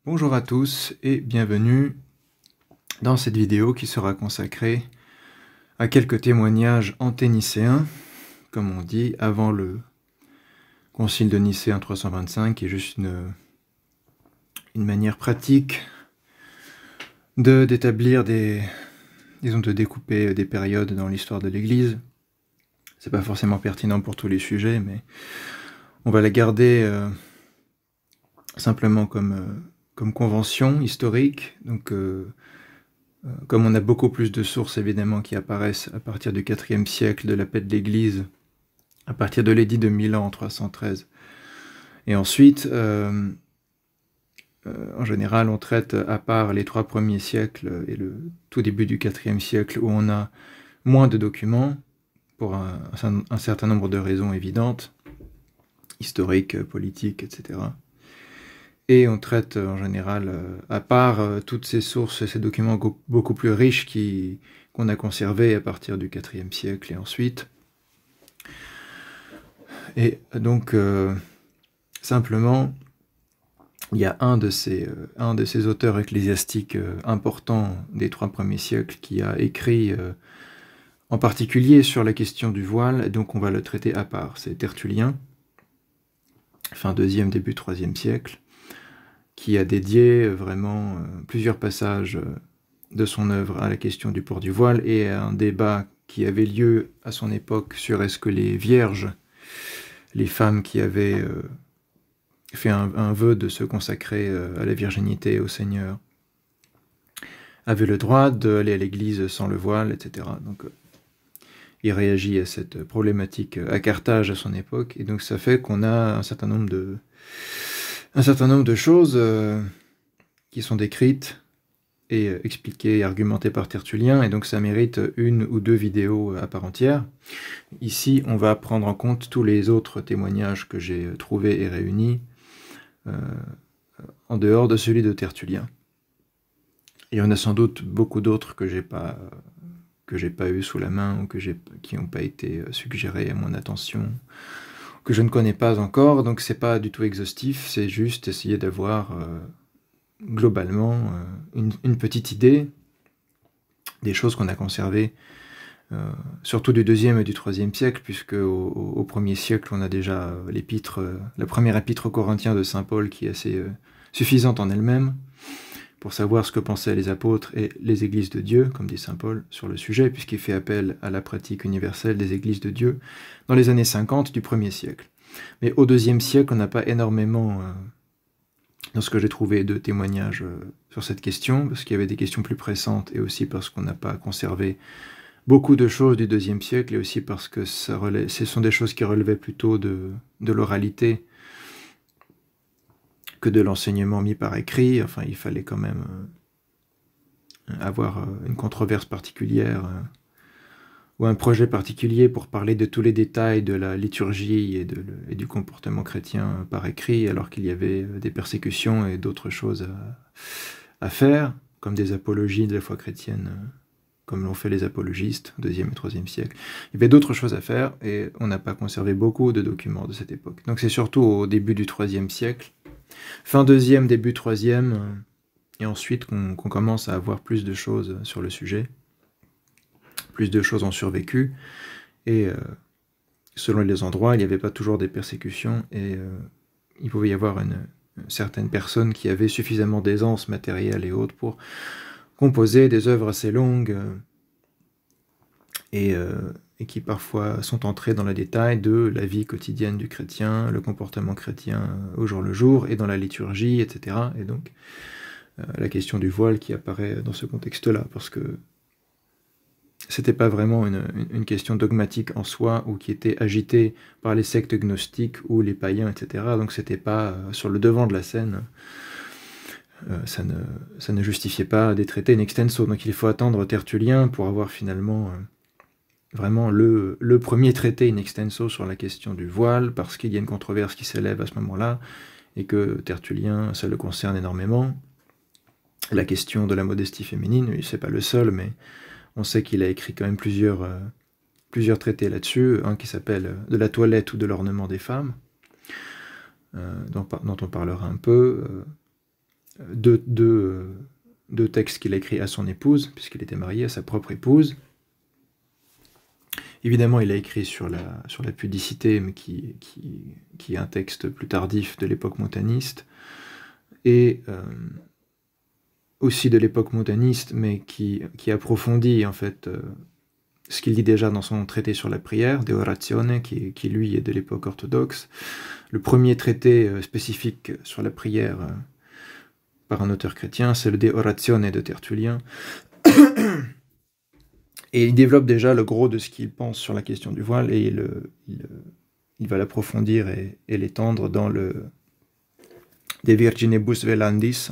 Bonjour à tous et bienvenue dans cette vidéo qui sera consacrée à quelques témoignages anténicéens, comme on dit, avant le concile de Nicée en 325, qui est juste une manière pratique d'établir de découper des périodes dans l'histoire de l'Église. C'est pas forcément pertinent pour tous les sujets, mais on va la garder simplement comme convention historique. Donc, comme on a beaucoup plus de sources évidemment qui apparaissent à partir du IVe siècle, de la paix de l'Église, à partir de l'édit de Milan en 313, et ensuite, en général, on traite à part les 3 premiers siècles et le tout début du IVe siècle où on a moins de documents pour un certain nombre de raisons évidentes, historiques, politiques, etc. Et on traite en général, à part toutes ces sources, ces documents beaucoup plus riches qu'on a conservés à partir du IVe siècle et ensuite. Et donc, simplement, il y a un de ces auteurs ecclésiastiques importants des 3 premiers siècles qui a écrit en particulier sur la question du voile, et donc on va le traiter à part. C'est Tertullien, fin 2e, début 3e siècle, qui a dédié vraiment plusieurs passages de son œuvre à la question du port du voile et à un débat qui avait lieu à son époque sur est-ce que les vierges, les femmes qui avaient fait un vœu de se consacrer à la virginité au Seigneur, avaient le droit d'aller à l'église sans le voile, etc. Donc il réagit à cette problématique à Carthage à son époque, et donc ça fait qu'on a un certain nombre de choses qui sont décrites et expliquées et argumentées par Tertullien, et donc ça mérite 1 ou 2 vidéos à part entière. Ici, on va prendre en compte tous les autres témoignages que j'ai trouvés et réunis en dehors de celui de Tertullien. Il y en a sans doute beaucoup d'autres que j'ai pas eu sous la main ou qui n'ont pas été suggérés à mon attention, que je ne connais pas encore, donc c'est pas du tout exhaustif, c'est juste essayer d'avoir globalement une petite idée des choses qu'on a conservées, surtout du 2e et du 3e siècle, puisque au 1er siècle on a déjà la première épître aux Corinthiens de saint Paul qui est assez suffisante en elle-même, pour savoir ce que pensaient les apôtres et les églises de Dieu, comme dit saint Paul, sur le sujet, puisqu'il fait appel à la pratique universelle des églises de Dieu dans les années 50 du 1er siècle. Mais au 2e siècle, on n'a pas énormément, dans ce que j'ai trouvé, de témoignages sur cette question, parce qu'il y avait des questions plus pressantes, et aussi parce qu'on n'a pas conservé beaucoup de choses du 2e siècle, et aussi parce que ce sont des choses qui relevaient plutôt de l'oralité, que de l'enseignement mis par écrit. Enfin, il fallait quand même avoir une controverse particulière ou un projet particulier pour parler de tous les détails de la liturgie et du comportement chrétien par écrit, alors qu'il y avait des persécutions et d'autres choses à faire, comme des apologies de la foi chrétienne, comme l'ont fait les apologistes, 2e et 3e siècle. Il y avait d'autres choses à faire, et on n'a pas conservé beaucoup de documents de cette époque. Donc c'est surtout au début du 3e siècle, fin 2e, début 3e, et ensuite qu'on commence à avoir plus de choses sur le sujet. Plus de choses ont survécu, et selon les endroits, il n'y avait pas toujours des persécutions, et il pouvait y avoir certaines personnes qui avaient suffisamment d'aisance matérielle et autres pour composer des œuvres assez longues, et qui parfois sont entrées dans le détail de la vie quotidienne du chrétien, le comportement chrétien au jour le jour, et dans la liturgie, etc. Et donc, la question du voile qui apparaît dans ce contexte-là, parce que c'était pas vraiment une question dogmatique en soi, ou qui était agitée par les sectes gnostiques ou les païens, etc. Donc c'était pas sur le devant de la scène, ça ne justifiait pas des traités in extenso. Donc il faut attendre Tertullien pour avoir finalement vraiment le premier traité in extenso sur la question du voile, parce qu'il y a une controverse qui s'élève à ce moment-là, et que Tertullien, ça le concerne énormément. La question de la modestie féminine, c'est pas le seul, mais on sait qu'il a écrit quand même plusieurs traités là-dessus, un qui s'appelle « De la toilette ou de l'ornement des femmes », dont on parlera un peu, deux textes qu'il a écrits à son épouse, puisqu'il était marié à sa propre épouse. Évidemment, il a écrit sur la pudicité, mais qui est un texte plus tardif de l'époque montaniste, et aussi de l'époque montaniste, mais qui approfondit en fait ce qu'il dit déjà dans son traité sur la prière, De Oratione, qui lui est de l'époque orthodoxe. Le premier traité spécifique sur la prière par un auteur chrétien, c'est le De Oratione de Tertullien. Et il développe déjà le gros de ce qu'il pense sur la question du voile, et il va l'approfondir et l'étendre dans le De Virginibus Velandis,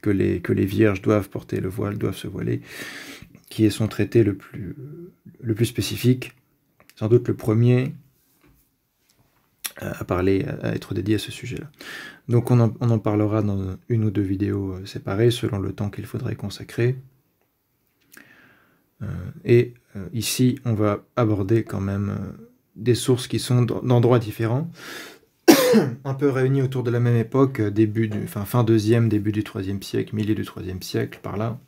que les vierges doivent porter le voile, doivent se voiler, qui est son traité le plus spécifique, sans doute le premier à être dédié à ce sujet-là. Donc on en parlera dans une ou deux vidéos séparées, selon le temps qu'il faudrait consacrer. Ici, on va aborder quand même des sources qui sont d'endroits différents, un peu réunies autour de la même époque, fin 2e, début du 3e siècle, milieu du 3e siècle, par là,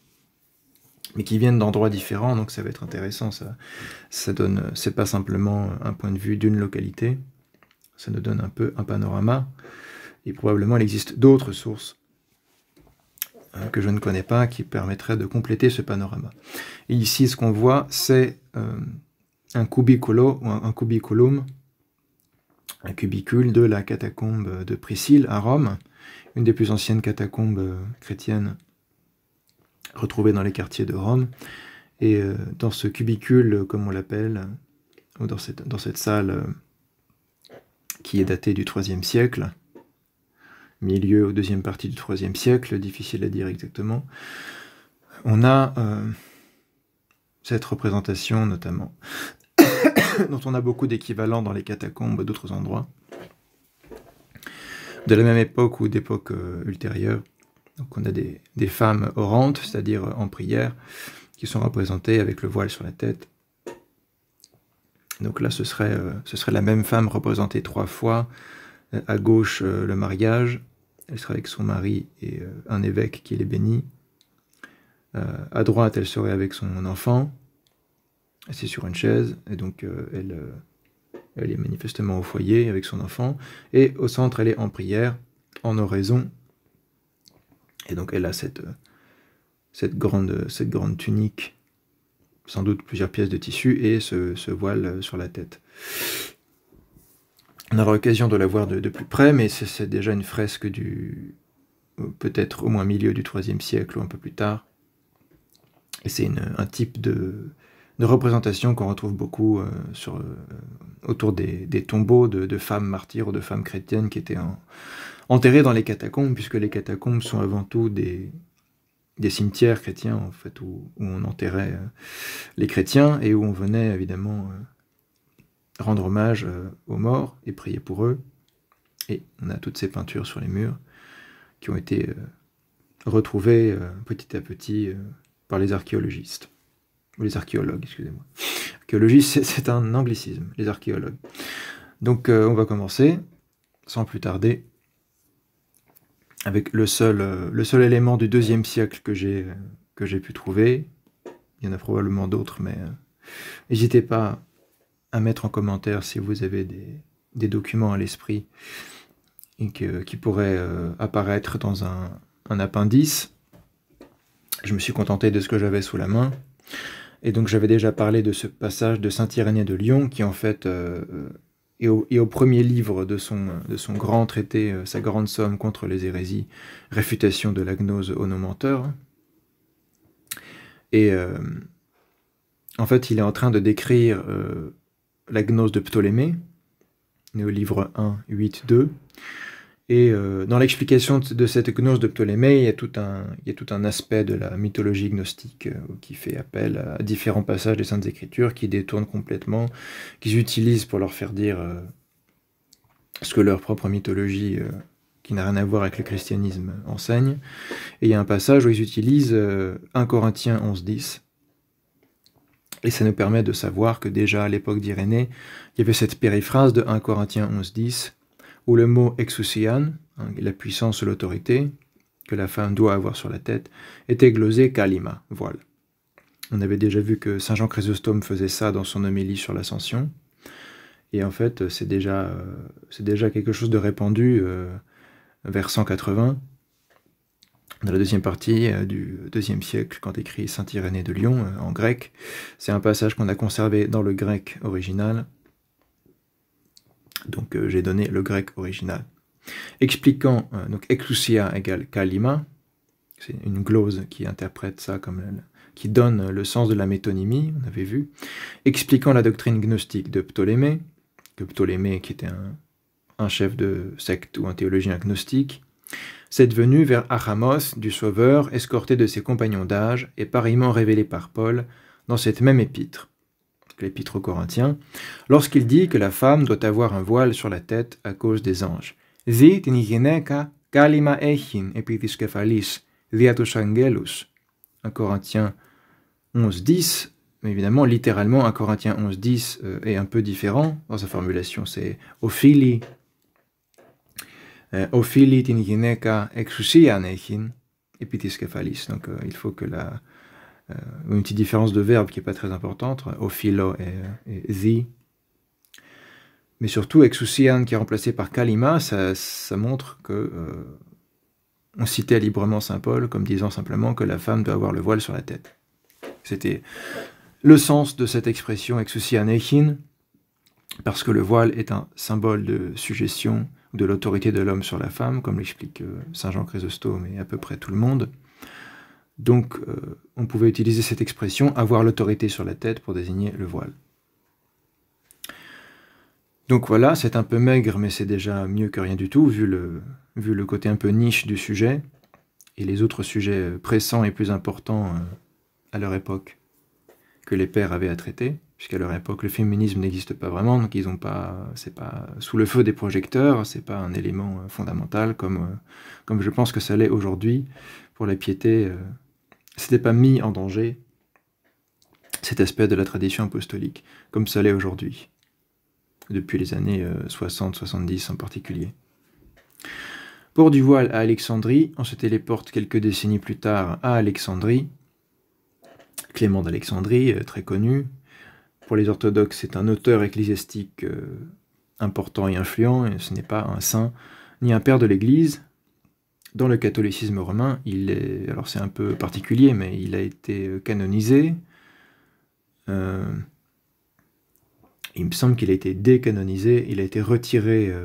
mais qui viennent d'endroits différents, donc ça va être intéressant. Ça donne, c'est pas simplement un point de vue d'une localité, ça nous donne un peu un panorama, et probablement il existe d'autres sources que je ne connais pas, qui permettraient de compléter ce panorama. Et ici, ce qu'on voit, c'est un cubiculo, ou un cubiculum, un cubicule de la catacombe de Priscille à Rome, une des plus anciennes catacombes chrétiennes retrouvées dans les quartiers de Rome. Et dans ce cubicule, comme on l'appelle, ou dans cette salle qui est datée du IIIe siècle, milieu ou deuxième partie du IIIe siècle, difficile à dire exactement, on a cette représentation notamment, dont on a beaucoup d'équivalents dans les catacombes d'autres endroits, de la même époque ou d'époque ultérieure. Donc on a des femmes orantes, c'est-à-dire en prière, qui sont représentées avec le voile sur la tête. Donc là, ce serait la même femme représentée 3 fois. À gauche, le mariage, elle serait avec son mari et un évêque qui les bénit. À droite, elle serait avec son enfant, assise sur une chaise, et donc elle est manifestement au foyer avec son enfant. Et au centre, elle est en prière, en oraison. Et donc elle a cette grande tunique, sans doute plusieurs pièces de tissu, et ce voile sur la tête. On aura l'occasion de la voir de plus près, mais c'est déjà une fresque peut-être au moins milieu du IIIe siècle ou un peu plus tard. Et c'est un type de représentation qu'on retrouve beaucoup autour des tombeaux de femmes martyrs ou de femmes chrétiennes qui étaient enterrées dans les catacombes, puisque les catacombes sont avant tout des cimetières chrétiens, en fait, où on enterrait les chrétiens et où on venait évidemment rendre hommage aux morts et prier pour eux. Et on a toutes ces peintures sur les murs qui ont été retrouvées petit à petit par les archéologistes. Ou les archéologues, excusez-moi. Archéologiste, c'est un anglicisme, les archéologues. Donc on va commencer, sans plus tarder, avec le seul élément du IIe siècle que j'ai pu trouver. Il y en a probablement d'autres, mais n'hésitez pas à mettre en commentaire si vous avez des documents à l'esprit et qui pourraient apparaître dans un appendice. Je me suis contenté de ce que j'avais sous la main. Et donc j'avais déjà parlé de ce passage de saint Irénée de Lyon, qui en fait est au premier livre de son grand traité, sa grande somme contre les hérésies, réfutation de la gnose onomenteur. Et en fait, il est en train de décrire la gnose de Ptolémée, né au livre 1, 8, 2. Et dans l'explication de cette gnose de Ptolémée, il y a tout un aspect de la mythologie gnostique qui fait appel à différents passages des Saintes Écritures, qui détournent complètement, qu'ils utilisent pour leur faire dire ce que leur propre mythologie, qui n'a rien à voir avec le christianisme, enseigne. Et il y a un passage où ils utilisent 1 Corinthiens 11, 10. Et ça nous permet de savoir que déjà à l'époque d'Irénée, il y avait cette périphrase de 1 Corinthiens 11, 10, où le mot exousian, la puissance ou l'autorité, que la femme doit avoir sur la tête, était glosé kalima, voile. On avait déjà vu que Saint Jean Chrysostome faisait ça dans son homélie sur l'Ascension. Et en fait, c'est déjà quelque chose de répandu vers 180, dans la deuxième partie du IIe siècle, quand écrit saint Irénée de Lyon en grec. C'est un passage qu'on a conservé dans le grec original. Donc j'ai donné le grec original. Expliquant, donc exousia égale kalima, c'est une glose qui interprète ça comme qui donne le sens de la métonymie, on avait vu. Expliquant la doctrine gnostique de Ptolémée, que Ptolémée qui était un chef de secte ou un théologien gnostique, cette venue vers Achamos du Sauveur, escorté de ses compagnons d'âge, est pareillement révélée par Paul dans cette même épître, l'épître aux Corinthiens, lorsqu'il dit que la femme doit avoir un voile sur la tête à cause des anges. Zi tin γυναίκα κάλυμα έχειν επί της κεφαλής δια τους αγγέλους. 1 Corinthiens 11.10, mais évidemment, littéralement, 1 Corinthiens 11.10 est un peu différent dans sa formulation. C'est ophili tin γυναίκα εξουσίαν έχειν επί της κεφαλής. Donc il faut que une petite différence de verbe qui n'est pas très importante, ophilo et zi. Mais surtout, exousian qui est remplacé par kalima, ça montre que on citait librement saint Paul comme disant simplement que la femme doit avoir le voile sur la tête. C'était le sens de cette expression exousian echin, parce que le voile est un symbole de suggestion de l'autorité de l'homme sur la femme, comme l'explique saint Jean Chrysostome et à peu près tout le monde. Donc, on pouvait utiliser cette expression, avoir l'autorité sur la tête, pour désigner le voile. Donc voilà, c'est un peu maigre, mais c'est déjà mieux que rien du tout, vu le côté un peu niche du sujet, et les autres sujets pressants et plus importants à leur époque que les pères avaient à traiter, puisqu'à leur époque, le féminisme n'existe pas vraiment, donc c'est pas sous le feu des projecteurs, c'est pas un élément fondamental, comme je pense que ça l'est aujourd'hui pour la piété. C'était pas mis en danger, cet aspect de la tradition apostolique, comme ça l'est aujourd'hui, depuis les années 60-70 en particulier. Port du voile à Alexandrie, on se téléporte quelques décennies plus tard à Alexandrie. Clément d'Alexandrie, très connu. Pour les orthodoxes, c'est un auteur ecclésiastique important et influent, et ce n'est pas un saint ni un père de l'Église. Dans le catholicisme romain, alors c'est un peu particulier, mais il a été canonisé. Il me semble qu'il a été décanonisé, il a été retiré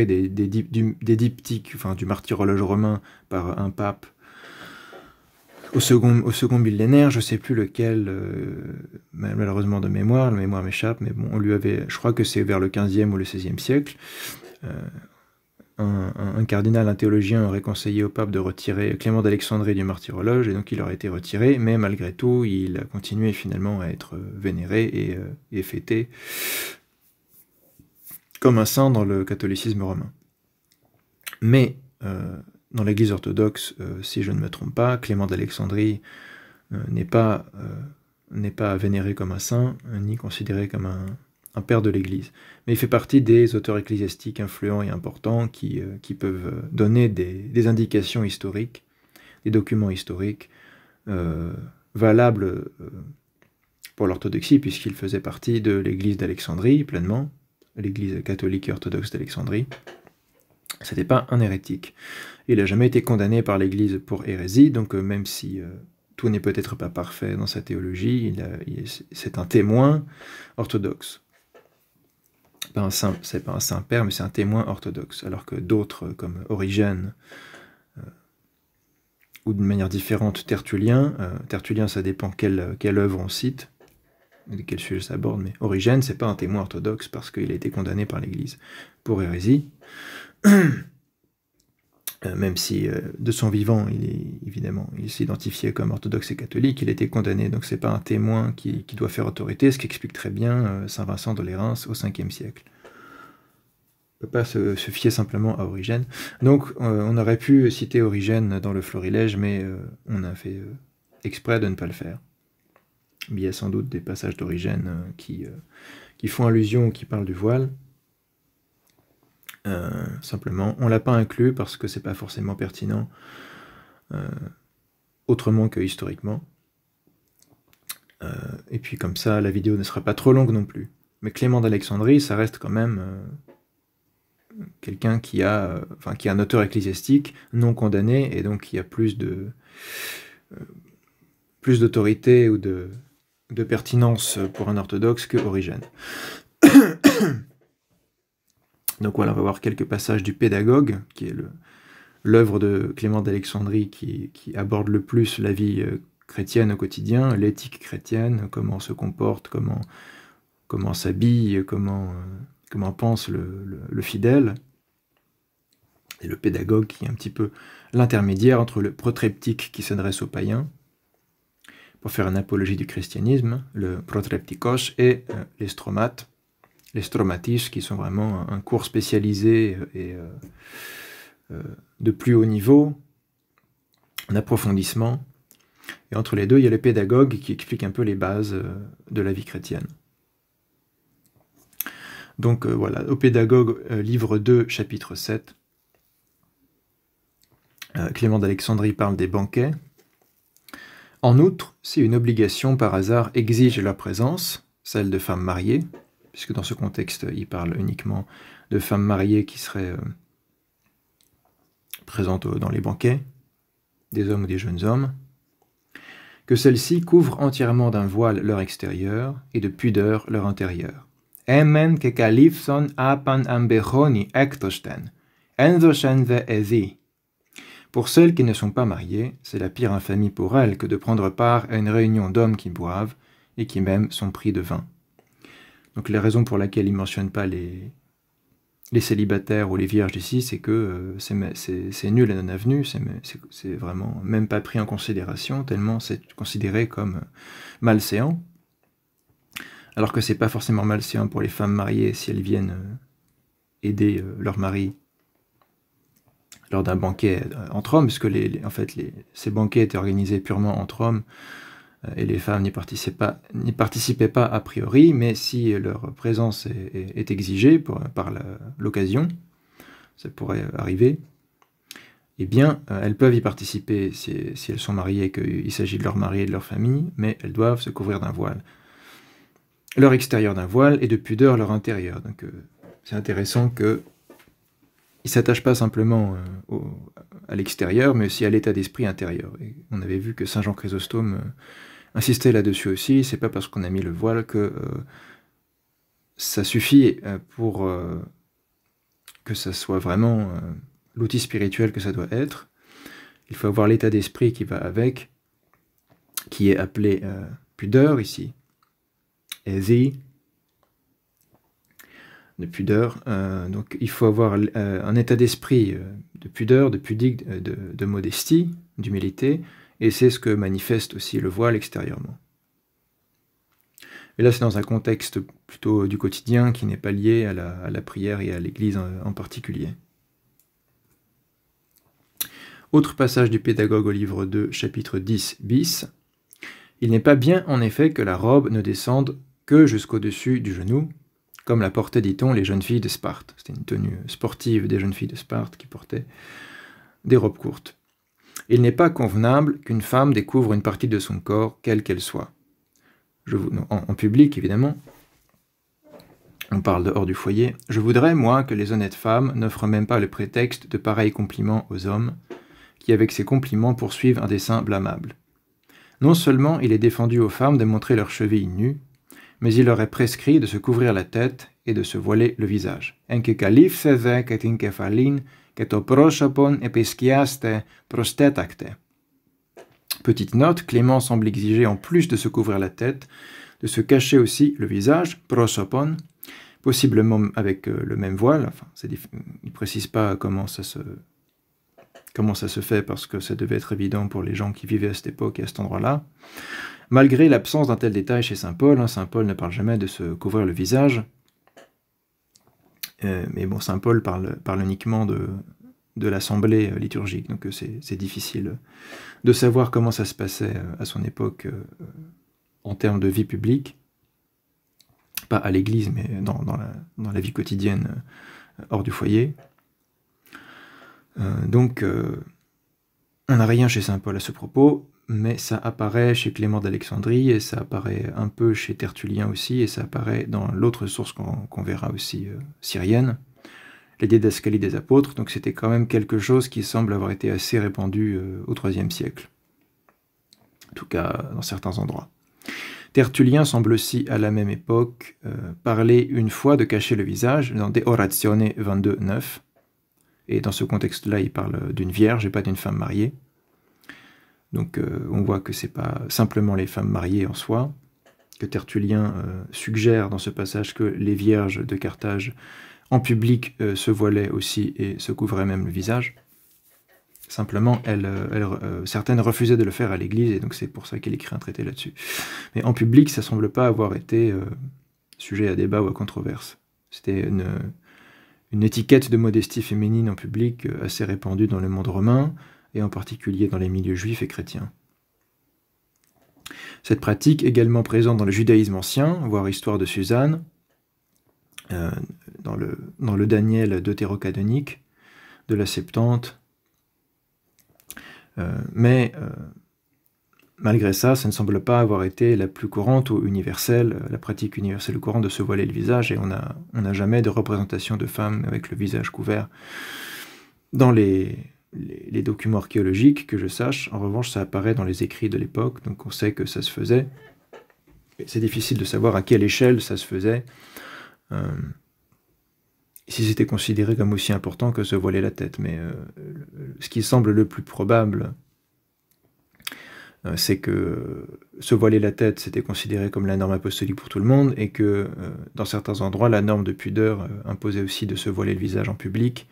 des diptyques, enfin du martyrologe romain par un pape au second millénaire, je ne sais plus lequel, malheureusement de mémoire, la mémoire m'échappe, mais bon, on lui avait, je crois que c'est vers le 15e ou le 16e siècle, un cardinal, un théologien aurait conseillé au pape de retirer Clément d'Alexandrie du martyrologe, et donc il aurait été retiré, mais malgré tout, il a continué finalement à être vénéré et fêté comme un saint dans le catholicisme romain. Mais dans l'Église orthodoxe, si je ne me trompe pas, Clément d'Alexandrie n'est pas vénéré comme un saint, ni considéré comme un père de l'Église. Mais il fait partie des auteurs ecclésiastiques influents et importants qui peuvent donner des indications historiques, des documents historiques valables pour l'orthodoxie, puisqu'il faisait partie de l'Église d'Alexandrie pleinement, l'Église catholique et orthodoxe d'Alexandrie. C'était pas un hérétique. Il n'a jamais été condamné par l'Église pour hérésie, donc même si tout n'est peut-être pas parfait dans sa théologie, c'est un témoin orthodoxe. C'est pas un saint père, mais c'est un témoin orthodoxe, alors que d'autres, comme Origène, ou d'une manière différente Tertullien, ça dépend quelle œuvre on cite, de quel sujet ça aborde, mais Origène, c'est pas un témoin orthodoxe parce qu'il a été condamné par l'Église pour hérésie, même si de son vivant, il s'identifiait comme orthodoxe et catholique, il a été condamné, donc c'est pas un témoin qui doit faire autorité, ce qui explique très bien saint Vincent de Lérins au 5e siècle. On ne peut pas se fier simplement à Origène. Donc on aurait pu citer Origène dans le Florilège, mais on a fait exprès de ne pas le faire. Il y a sans doute des passages d'Origène qui font allusion, qui parlent du voile. Simplement, on ne l'a pas inclus parce que c'est pas forcément pertinent, autrement que historiquement. Et puis comme ça, la vidéo ne sera pas trop longue non plus. Mais Clément d'Alexandrie, ça reste quand même quelqu'un qui a un auteur ecclésiastique non condamné, et donc qui a plus d'autorité ou de pertinence pour un orthodoxe que Origène. Donc voilà, on va voir quelques passages du Pédagogue, qui est l'œuvre de Clément d'Alexandrie qui aborde le plus la vie chrétienne au quotidien, l'éthique chrétienne, comment on se comporte, comment s'habille, comment pense le fidèle. Et le Pédagogue qui est un petit peu l'intermédiaire entre le protreptique qui s'adresse aux païens, pour faire une apologie du christianisme, le protreptikos, et les stromates, les stromatis, qui sont vraiment un cours spécialisé et de plus haut niveau, en approfondissement. Et entre les deux, il y a le Pédagogue qui explique un peu les bases de la vie chrétienne. Donc voilà, au Pédagogue, livre 2, chapitre 7, Clément d'Alexandrie parle des banquets. En outre, si une obligation par hasard exige leur présence, celle de femmes mariées, puisque dans ce contexte, il parle uniquement de femmes mariées qui seraient présentes dans les banquets, des hommes ou des jeunes hommes, que celles-ci couvrent entièrement d'un voile leur extérieur et de pudeur leur intérieur. Emen que kalifson apan ambechoni ektosten, enzochen ezi. Pour celles qui ne sont pas mariées, c'est la pire infamie pour elles que de prendre part à une réunion d'hommes qui boivent et qui même sont pris de vin. Donc la raison pour laquelle il ne mentionne pas les célibataires ou les vierges ici, c'est que c'est nul et non avenu, c'est vraiment même pas pris en considération, tellement c'est considéré comme malséant. Alors que c'est pas forcément malséant pour les femmes mariées si elles viennent aider leur mari lors d'un banquet entre hommes, puisque ces banquets étaient organisés purement entre hommes, et les femmes n'y participaient pas a priori, mais si leur présence est exigée par l'occasion, ça pourrait arriver, eh bien, elles peuvent y participer si elles sont mariées, qu'il s'agit de leur mari et de leur famille, mais elles doivent se couvrir d'un voile. Leur extérieur d'un voile et de pudeur leur intérieur. Donc c'est intéressant que il ne s'attache pas simplement à l'extérieur, mais aussi à l'état d'esprit intérieur. Et on avait vu que Saint Jean Chrysostome insistait là-dessus aussi. C'est pas parce qu'on a mis le voile que ça suffit pour que ça soit vraiment l'outil spirituel que ça doit être. Il faut avoir l'état d'esprit qui va avec, qui est appelé pudeur ici, ezi, de pudeur. Donc il faut avoir un état d'esprit de pudeur, de pudique, de modestie, d'humilité, et c'est ce que manifeste aussi le voile extérieurement. Et là c'est dans un contexte plutôt du quotidien qui n'est pas lié à la prière et à l'Église en particulier. Autre passage du Pédagogue au livre 2, chapitre 10 bis. Il n'est pas bien en effet que la robe ne descende que jusqu'au-dessus du genou, comme la portaient, dit-on, les jeunes filles de Sparte. C'était une tenue sportive des jeunes filles de Sparte qui portaient des robes courtes. Il n'est pas convenable qu'une femme découvre une partie de son corps, quelle qu'elle soit. En public, évidemment. On parle de hors du foyer. Je voudrais, moi, que les honnêtes femmes n'offrent même pas le prétexte de pareils compliments aux hommes, qui, avec ces compliments, poursuivent un dessein blâmable. Non seulement il est défendu aux femmes de montrer leurs chevilles nues, mais il leur est prescrit de se couvrir la tête et de se voiler le visage. Petite note, Clément semble exiger en plus de se couvrir la tête, de se cacher aussi le visage, prosopon, possiblement avec le même voile. Enfin, il ne précise pas comment ça se fait, parce que ça devait être évident pour les gens qui vivaient à cette époque et à cet endroit-là. Malgré l'absence d'un tel détail chez saint Paul, saint Paul ne parle jamais de se couvrir le visage, mais bon, saint Paul parle uniquement de l'assemblée liturgique, donc c'est difficile de savoir comment ça se passait à son époque en termes de vie publique, pas à l'église, mais dans la vie quotidienne hors du foyer. Donc, on n'a rien chez saint Paul à ce propos, mais ça apparaît chez Clément d'Alexandrie, et ça apparaît un peu chez Tertullien aussi, et ça apparaît dans l'autre source qu'on verra aussi, syrienne, les Didascalies des apôtres. Donc c'était quand même quelque chose qui semble avoir été assez répandu au IIIe siècle, en tout cas dans certains endroits. Tertullien semble aussi, à la même époque, parler une fois de cacher le visage, dans De Oratione 22.9, et dans ce contexte-là, il parle d'une vierge et pas d'une femme mariée. Donc on voit que c'est pas simplement les femmes mariées en soi, que Tertullien suggère dans ce passage que les vierges de Carthage, en public, se voilaient aussi et se couvraient même le visage. Simplement, certaines refusaient de le faire à l'église, et donc c'est pour ça qu'il écrit un traité là-dessus. Mais en public, ça semble pas avoir été sujet à débat ou à controverse. C'était une étiquette de modestie féminine en public assez répandue dans le monde romain, et en particulier dans les milieux juifs et chrétiens. Cette pratique, également présente dans le judaïsme ancien, voire Histoire de Suzanne, dans le Daniel deutérocanonique de la Septante, mais malgré ça, ça ne semble pas avoir été la plus courante ou universelle, la pratique universelle ou courante de se voiler le visage, et on n'a jamais de représentation de femmes avec le visage couvert dans les documents archéologiques, que je sache. En revanche, ça apparaît dans les écrits de l'époque, donc on sait que ça se faisait. C'est difficile de savoir à quelle échelle ça se faisait, si c'était considéré comme aussi important que se voiler la tête. Mais ce qui semble le plus probable, c'est que se voiler la tête, c'était considéré comme la norme apostolique pour tout le monde, et que dans certains endroits, la norme de pudeur imposait aussi de se voiler le visage en public,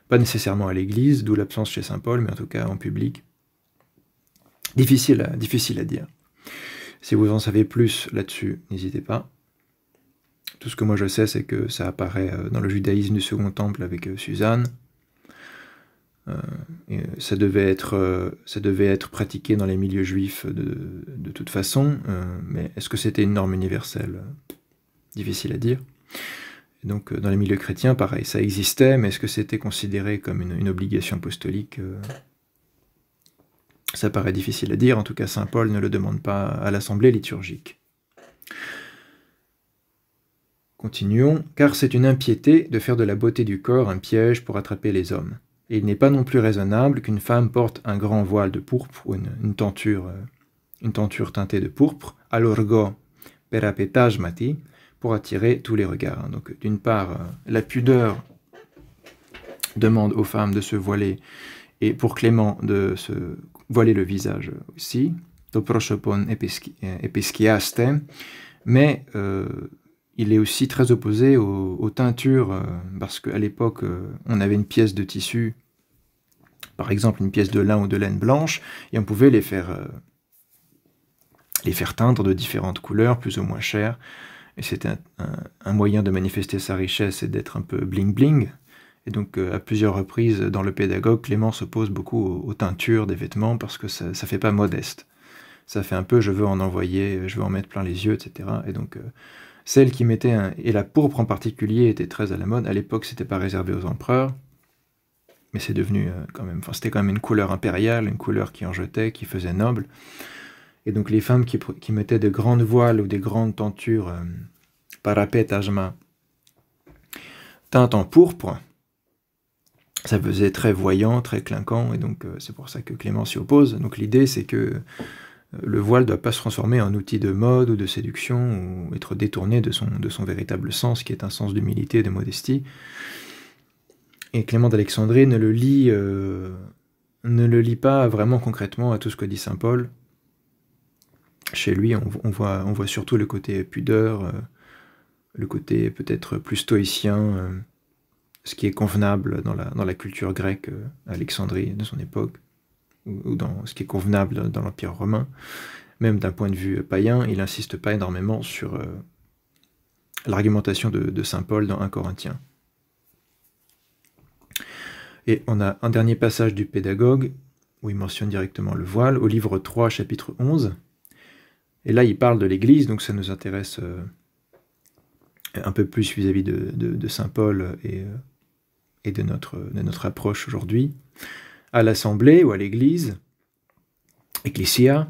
pas nécessairement à l'église, d'où l'absence chez saint Paul, mais en tout cas en public. Difficile à dire. Si vous en savez plus là-dessus, n'hésitez pas. Tout ce que moi je sais, c'est que ça apparaît dans le judaïsme du Second Temple avec Suzanne. Et ça devait être pratiqué dans les milieux juifs de toute façon, mais est-ce que c'était une norme universelle? Difficile à dire. Et donc dans les milieux chrétiens, pareil, ça existait, mais est-ce que c'était considéré comme une obligation apostolique? Ça paraît difficile à dire. En tout cas, saint Paul ne le demande pas à l'assemblée liturgique. Continuons. Car c'est une impiété de faire de la beauté du corps un piège pour attraper les hommes. Et il n'est pas non plus raisonnable qu'une femme porte un grand voile de pourpre, ou une tenture teintée de pourpre, alorgo perapetajmati, pour attirer tous les regards. Donc d'une part, la pudeur demande aux femmes de se voiler, et pour Clément de se voiler le visage aussi, to proshopon episkiaste, mais il est aussi très opposé aux teintures, parce qu'à l'époque, on avait une pièce de tissu, par exemple une pièce de lin ou de laine blanche, et on pouvait les faire teindre de différentes couleurs, plus ou moins chères, et c'était un moyen de manifester sa richesse et d'être un peu bling-bling. Et donc, à plusieurs reprises, dans le Pédagogue, Clément s'oppose beaucoup aux teintures des vêtements, parce que ça ne fait pas modeste. Ça fait un peu « je veux en envoyer, je veux en mettre plein les yeux », etc. Et donc, celle qui mettait et la pourpre en particulier était très à la mode. À l'époque, c'était pas réservé aux empereurs, mais c'est devenu c'était quand même une couleur impériale, une couleur qui en jetait, qui faisait noble. Et donc les femmes qui mettaient de grandes voiles ou des grandes tentures parapetajma teintes en pourpre, ça faisait très voyant, très clinquant, et donc c'est pour ça que Clément s'y oppose. Donc l'idée, c'est que le voile ne doit pas se transformer en outil de mode ou de séduction, ou être détourné de son véritable sens, qui est un sens d'humilité et de modestie. Et Clément d'Alexandrie ne le lie pas vraiment concrètement à tout ce que dit saint Paul. Chez lui, on voit surtout le côté pudeur, le côté peut-être plus stoïcien, ce qui est convenable dans la culture grecque à Alexandrie de son époque, ou dans ce qui est convenable dans l'Empire romain. Même d'un point de vue païen, il n'insiste pas énormément sur l'argumentation de saint Paul dans 1 Corinthiens. Et on a un dernier passage du Pédagogue, où il mentionne directement le voile, au livre 3, chapitre 11. Et là, il parle de l'Église, donc ça nous intéresse un peu plus vis-à-vis de saint Paul et et de notre approche aujourd'hui. À l'assemblée ou à l'église, ecclesia,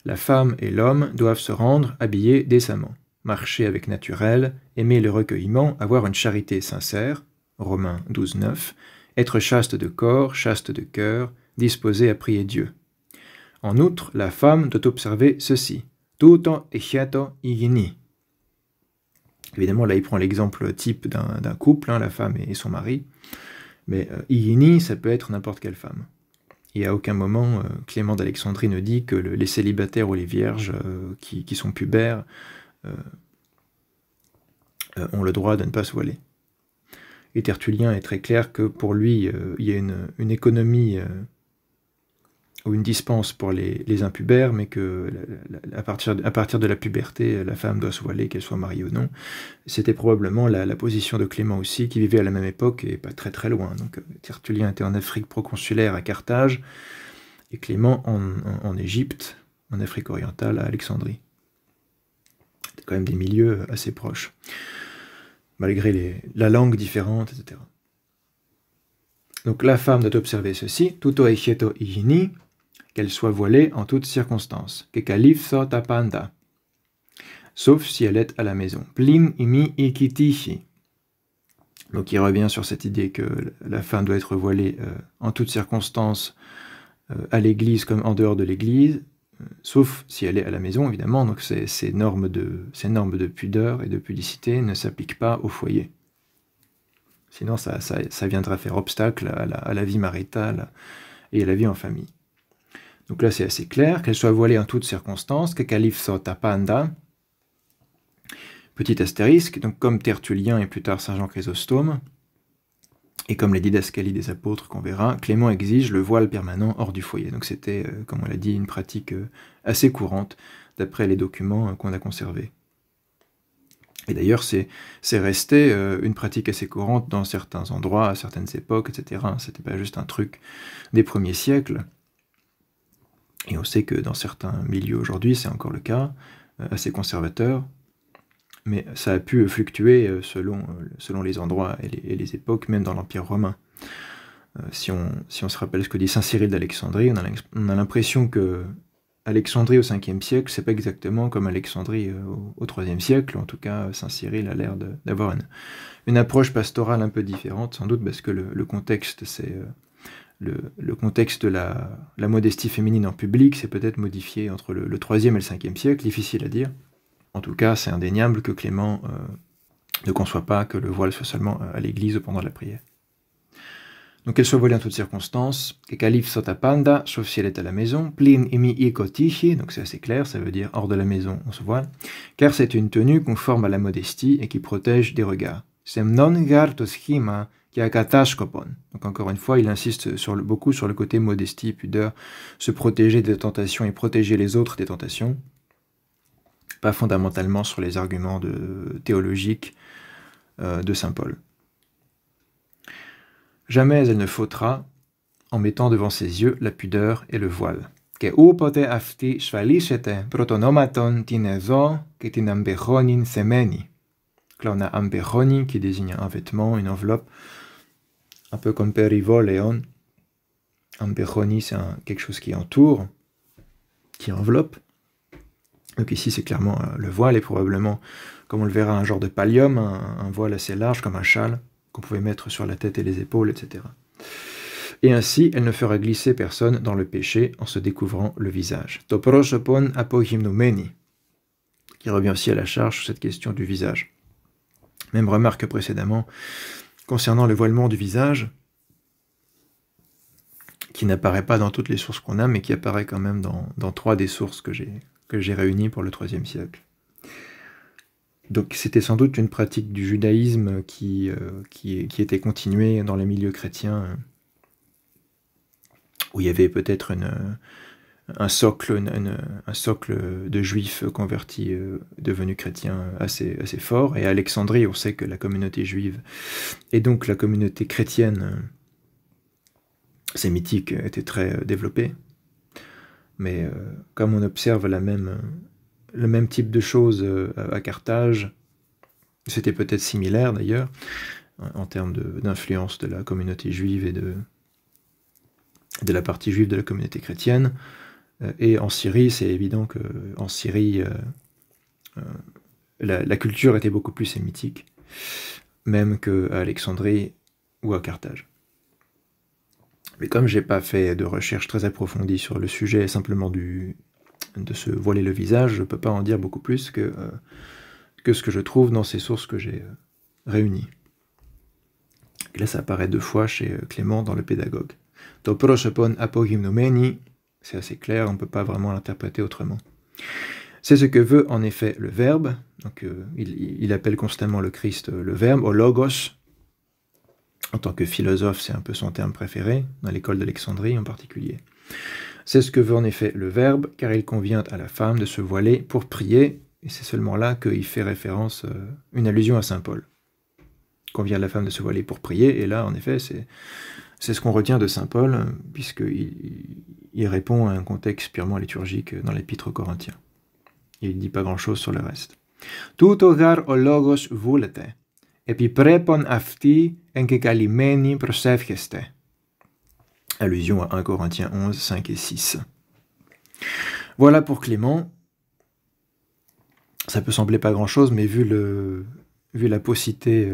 la femme et l'homme doivent se rendre habillés décemment, marcher avec naturel, aimer le recueillement, avoir une charité sincère, Romains 12, 9, être chaste de corps, chaste de cœur, disposé à prier Dieu. En outre, la femme doit observer ceci, tuto echieto hygieni. Évidemment, là, il prend l'exemple type d'un couple, la femme et son mari, mais hygieni, ça peut être n'importe quelle femme. Et à aucun moment, Clément d'Alexandrie ne dit que les célibataires ou les vierges qui sont pubères ont le droit de ne pas se voiler. Et Tertullien est très clair que pour lui, il y a une économie ou une dispense pour les impubères, mais que à partir de la puberté, la femme doit se voiler, qu'elle soit mariée ou non. C'était probablement la position de Clément aussi, qui vivait à la même époque et pas très très loin. Donc Tertullien était en Afrique proconsulaire à Carthage, et Clément en Égypte, en Afrique orientale, à Alexandrie. C'était quand même des milieux assez proches, malgré la langue différente, etc. Donc la femme doit observer ceci, tuto echieto hygieni, qu'elle soit voilée en toutes circonstances, que kalifso tapanda, sauf si elle est à la maison. Plin imi ikitishi. Donc il revient sur cette idée que la femme doit être voilée en toutes circonstances, à l'église comme en dehors de l'église, sauf si elle est à la maison, évidemment. Donc ces normes de pudeur et de pudicité ne s'appliquent pas au foyer. Sinon ça viendra faire obstacle à la vie maritale et à la vie en famille. Donc là, c'est assez clair, qu'elle soit voilée en toutes circonstances, que kalifso tapanda. Petit astérisque, donc comme Tertullien et plus tard Saint Jean Chrysostome, et comme les didascalies des apôtres qu'on verra, Clément exige le voile permanent hors du foyer. Donc c'était, comme on l'a dit, une pratique assez courante, d'après les documents qu'on a conservés. Et d'ailleurs, c'est resté une pratique assez courante dans certains endroits, à certaines époques, etc. C'était pas juste un truc des premiers siècles. Et on sait que dans certains milieux aujourd'hui, c'est encore le cas, assez conservateur, mais ça a pu fluctuer selon les endroits et les époques, même dans l'Empire romain. Si on se rappelle ce que dit saint Cyril d'Alexandrie, on a l'impression que Alexandrie au 5e siècle, c'est pas exactement comme Alexandrie au 3e siècle. En tout cas, saint Cyril a l'air d'avoir une approche pastorale un peu différente, sans doute parce que le contexte, c'est... Le contexte de la modestie féminine en public s'est peut-être modifié entre le 3e et le 5e siècle, difficile à dire. En tout cas, c'est indéniable que Clément ne conçoit pas que le voile soit seulement à l'église ou pendant la prière. Donc qu'elle soit voilée en toutes circonstances, que kalifso tapanda, sauf si elle est à la maison, plin imi ikotichi, donc c'est assez clair, ça veut dire hors de la maison on se voile, car c'est une tenue conforme à la modestie et qui protège des regards. Semnon gartos schima, donc encore une fois, il insiste beaucoup sur le côté modestie, pudeur, se protéger des tentations et protéger les autres des tentations, pas fondamentalement sur les arguments théologiques de saint Paul. Jamais elle ne fautera en mettant devant ses yeux la pudeur et le voile. Que upote afti shvalishete protonomaton tinezo ketinambechonin semeni. Là on a ambechoni qui désigne un vêtement, une enveloppe, un peu comme perivoleon. Ambechoni, c'est quelque chose qui entoure, qui enveloppe. Donc ici, c'est clairement le voile, et probablement, comme on le verra, un genre de pallium, un voile assez large, comme un châle, qu'on pouvait mettre sur la tête et les épaules, etc. Et ainsi, elle ne fera glisser personne dans le péché en se découvrant le visage. Toprosopon apohymnomeni, qui revient aussi à la charge sur cette question du visage. Même remarque précédemment, concernant le voilement du visage, qui n'apparaît pas dans toutes les sources qu'on a, mais qui apparaît quand même dans 3 des sources que j'ai réunies pour le 3e siècle. Donc c'était sans doute une pratique du judaïsme qui était continuée dans les milieux chrétiens, où il y avait peut-être un socle de juifs convertis, devenus chrétiens assez fort. Et à Alexandrie, on sait que la communauté juive, et donc la communauté chrétienne sémitique, était très développée. Mais comme on observe le même type de choses à Carthage, c'était peut-être similaire d'ailleurs, en termes d'influence de la communauté juive et de la partie juive de la communauté chrétienne. Et en Syrie, c'est évident qu'en Syrie, la culture était beaucoup plus sémitique, même qu'à Alexandrie ou à Carthage. Mais comme j'ai pas fait de recherche très approfondie sur le sujet simplement de se voiler le visage, je peux pas en dire beaucoup plus que ce que je trouve dans ces sources que j'ai réunies. Et là, ça apparaît 2 fois chez Clément dans le Pédagogue. To prosopon apogymnomeni, c'est assez clair, on ne peut pas vraiment l'interpréter autrement. C'est ce que veut en effet le Verbe. Donc, il appelle constamment le Christ le Verbe, au Logos. En tant que philosophe, c'est un peu son terme préféré, dans l'école d'Alexandrie en particulier. C'est ce que veut en effet le Verbe, car il convient à la femme de se voiler pour prier, et c'est seulement là qu'il fait référence, une allusion à saint Paul. Il convient à la femme de se voiler pour prier, et là, en effet, c'est ce qu'on retient de saint Paul, puisqu'il répond à un contexte purement liturgique dans l'épître aux Corinthiens. Il ne dit pas grand-chose sur le reste. Touto gar o logos voulete, epiprepon afti enkekalimeni prosevcheste. Allusion à 1 Corinthiens 11, 5 et 6. Voilà pour Clément. Ça peut sembler pas grand-chose, mais vu la paucité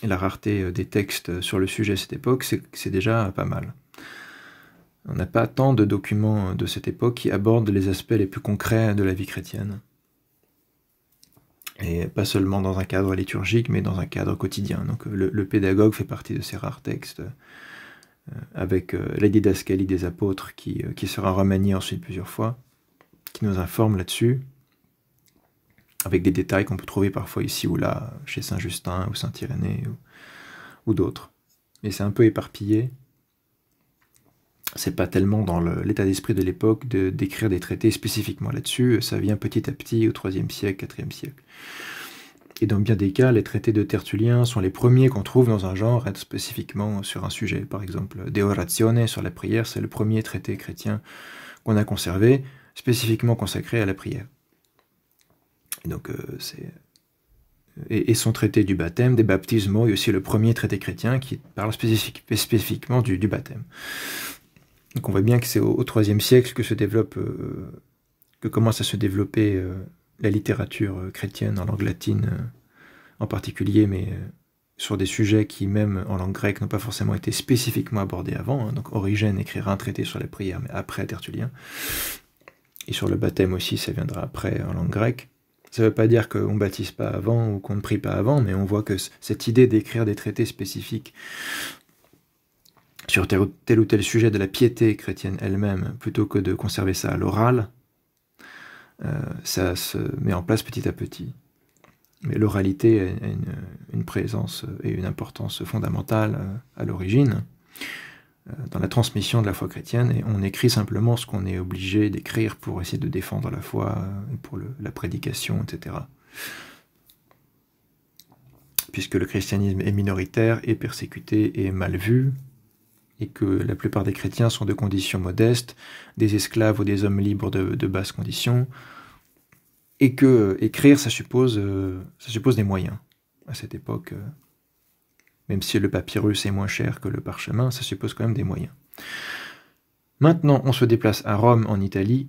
et la rareté des textes sur le sujet à cette époque, c'est déjà pas mal. On n'a pas tant de documents de cette époque qui abordent les aspects les plus concrets de la vie chrétienne. Et pas seulement dans un cadre liturgique, mais dans un cadre quotidien. Donc le Pédagogue fait partie de ces rares textes, avec la didascalie des apôtres qui sera remaniée ensuite plusieurs fois, qui nous informe là-dessus, avec des détails qu'on peut trouver parfois ici ou là, chez Saint Justin ou Saint Irénée ou d'autres. Mais c'est un peu éparpillé. C'est pas tellement dans l'état d'esprit de l'époque d'écrire des traités spécifiquement là-dessus, ça vient petit à petit au IIIe siècle, IVe siècle. Et dans bien des cas, les traités de Tertullien sont les premiers qu'on trouve dans un genre, être spécifiquement sur un sujet. Par exemple, De Oratione sur la prière, c'est le premier traité chrétien qu'on a conservé, spécifiquement consacré à la prière. Et donc, et son traité du baptême, des baptismos, est aussi le premier traité chrétien qui parle spécifiquement du baptême. Donc on voit bien que c'est au IIIe siècle que commence à se développer la littérature chrétienne en langue latine en particulier, mais sur des sujets qui, même en langue grecque, n'ont pas forcément été spécifiquement abordés avant. Donc Origène écrira un traité sur la prière, mais après Tertullien. Et sur le baptême aussi, ça viendra après en langue grecque. Ça ne veut pas dire qu'on ne baptise pas avant ou qu'on ne prie pas avant, mais on voit que cette idée d'écrire des traités spécifiques sur tel ou tel sujet de la piété chrétienne elle-même, plutôt que de conserver ça à l'oral, ça se met en place petit à petit. Mais l'oralité a une présence et une importance fondamentale à l'origine, dans la transmission de la foi chrétienne, et on écrit simplement ce qu'on est obligé d'écrire pour essayer de défendre la foi, et pour la prédication, etc. Puisque le christianisme est minoritaire, est persécuté et mal vu, et que la plupart des chrétiens sont de conditions modestes, des esclaves ou des hommes libres de basses conditions, et que écrire, ça suppose des moyens. À cette époque, même si le papyrus est moins cher que le parchemin, ça suppose quand même des moyens. Maintenant, on se déplace à Rome, en Italie,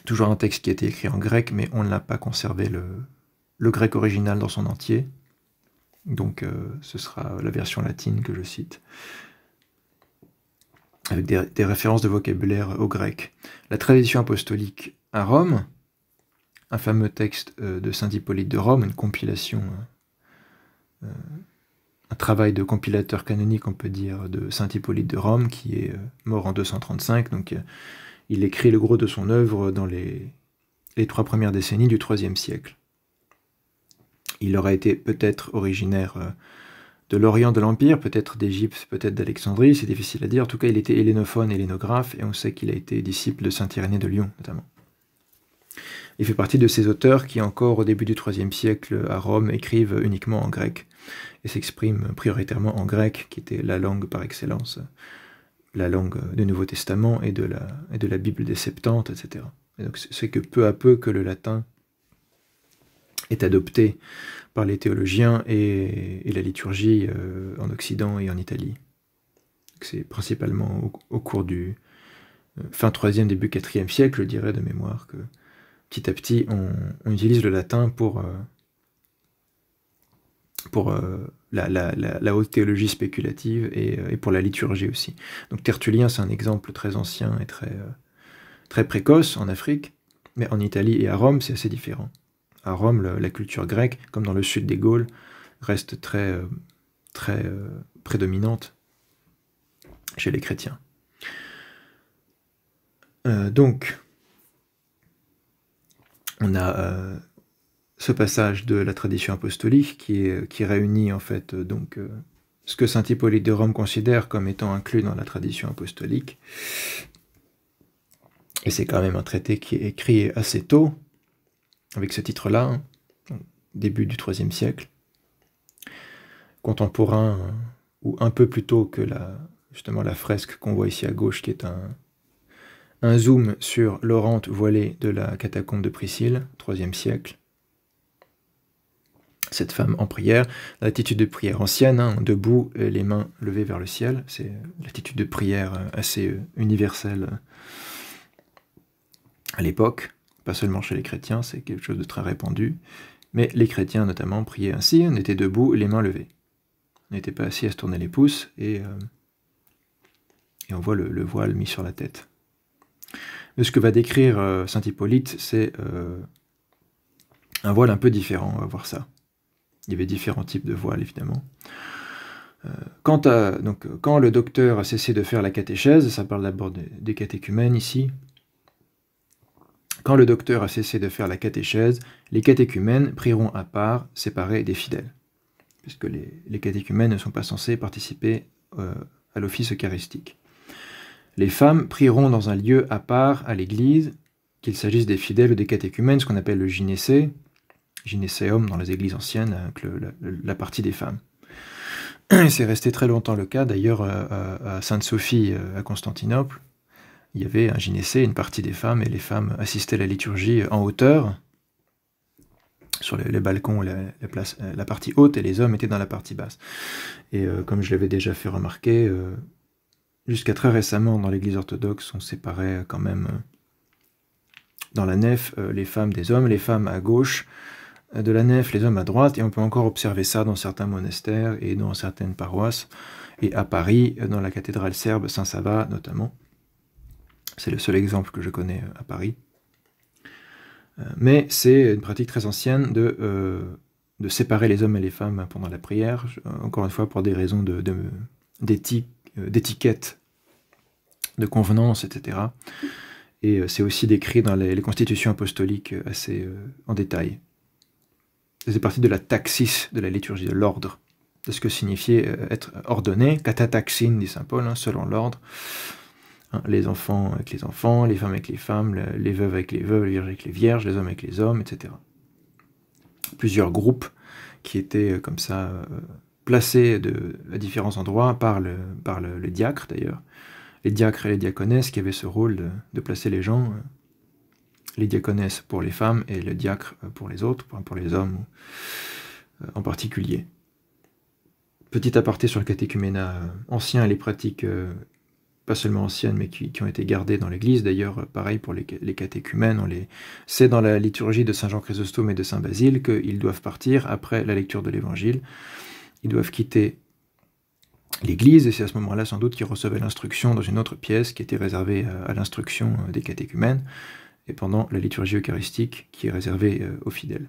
toujours un texte qui a été écrit en grec, mais on n'a pas conservé le grec original dans son entier, donc ce sera la version latine que je cite, avec des références de vocabulaire au grec. La tradition apostolique à Rome, un fameux texte de saint Hippolyte de Rome, une compilation, un travail de compilateur canonique, on peut dire, de saint Hippolyte de Rome, qui est mort en 235, donc il écrit le gros de son œuvre dans les 3 premières décennies du IIIe siècle. Il aurait été peut-être originaire de l'Orient de l'Empire, peut-être d'Égypte, peut-être d'Alexandrie, c'est difficile à dire. En tout cas, il était hellénophone, hellénographe, et on sait qu'il a été disciple de saint Irénée de Lyon, notamment. Il fait partie de ces auteurs qui, encore au début du IIIe siècle, à Rome, écrivent uniquement en grec, et s'expriment prioritairement en grec, qui était la langue par excellence, la langue du Nouveau Testament et de la Bible des Septante, etc. Et donc c'est que peu à peu que le latin est adopté par les théologiens et la liturgie en Occident et en Italie. C'est principalement au cours du fin 3e, début 4e siècle, je dirais de mémoire, que petit à petit on utilise le latin pour la haute théologie spéculative et pour la liturgie aussi. Donc Tertullien, c'est un exemple très ancien et très précoce en Afrique, mais en Italie et à Rome, c'est assez différent. À Rome, la culture grecque, comme dans le sud des Gaules, reste très prédominante chez les chrétiens. Donc, on a ce passage de la tradition apostolique qui réunit en fait ce que saint Hippolyte de Rome considère comme étant inclus dans la tradition apostolique. Et c'est quand même un traité qui est écrit assez tôt, avec ce titre-là, début du IIIe siècle, contemporain, ou un peu plus tôt que justement la fresque qu'on voit ici à gauche, qui est un zoom sur l'orante voilée de la catacombe de Priscille, IIIe siècle. Cette femme en prière, l'attitude de prière ancienne, debout, les mains levées vers le ciel, c'est l'attitude de prière assez universelle à l'époque, pas seulement chez les chrétiens, c'est quelque chose de très répandu, mais les chrétiens notamment priaient ainsi, on était debout, les mains levées. On n'était pas assis à se tourner les pouces, et on voit le voile mis sur la tête. Mais ce que va décrire saint Hippolyte, c'est un voile un peu différent, on va voir ça. Il y avait différents types de voiles, évidemment. Quand le docteur a cessé de faire la catéchèse, ça parle d'abord des catéchumènes ici, quand le docteur a cessé de faire la catéchèse, les catéchumènes prieront à part, séparés des fidèles, puisque les catéchumènes ne sont pas censés participer à l'office eucharistique. Les femmes prieront dans un lieu à part à l'église, qu'il s'agisse des fidèles ou des catéchumènes, ce qu'on appelle le gynécée, gynécéum dans les églises anciennes, avec la partie des femmes. C'est resté très longtemps le cas, d'ailleurs, à Sainte-Sophie, à Constantinople. Il y avait un gynécée, une partie des femmes, et les femmes assistaient à la liturgie en hauteur, sur les balcons, la partie haute, et les hommes étaient dans la partie basse. Et comme je l'avais déjà fait remarquer, jusqu'à très récemment, dans l'église orthodoxe, on séparait quand même dans la nef les femmes des hommes, les femmes à gauche de la nef, les hommes à droite, et on peut encore observer ça dans certains monastères et dans certaines paroisses, et à Paris, dans la cathédrale serbe Saint-Sava notamment. C'est le seul exemple que je connais à Paris. Mais c'est une pratique très ancienne de séparer les hommes et les femmes pendant la prière, encore une fois pour des raisons d'étiquette, de convenance, etc. Et c'est aussi décrit dans les constitutions apostoliques assez en détail. C'est partie de la taxis de la liturgie, de l'ordre, de ce que signifiait être ordonné, katataxin, dit saint Paul, selon l'ordre. Les enfants avec les enfants, les femmes avec les femmes, les veuves avec les veuves, les vierges avec les vierges, les hommes avec les hommes, etc. Plusieurs groupes qui étaient comme ça placés à différents endroits par le diacre d'ailleurs. Les diacres et les diaconesses qui avaient ce rôle de placer les gens, les diaconesses pour les femmes et le diacre pour les autres, pour les hommes en particulier. Petit aparté sur le catéchuménat ancien et les pratiques pas seulement anciennes, mais qui ont été gardées dans l'Église. D'ailleurs, pareil pour les catéchumènes, c'est dans la liturgie de Saint Jean Chrysostome et de Saint Basile qu'ils doivent partir après la lecture de l'Évangile. Ils doivent quitter l'Église, et c'est à ce moment-là sans doute qu'ils recevaient l'instruction dans une autre pièce qui était réservée à l'instruction des catéchumènes, et pendant la liturgie eucharistique qui est réservée aux fidèles,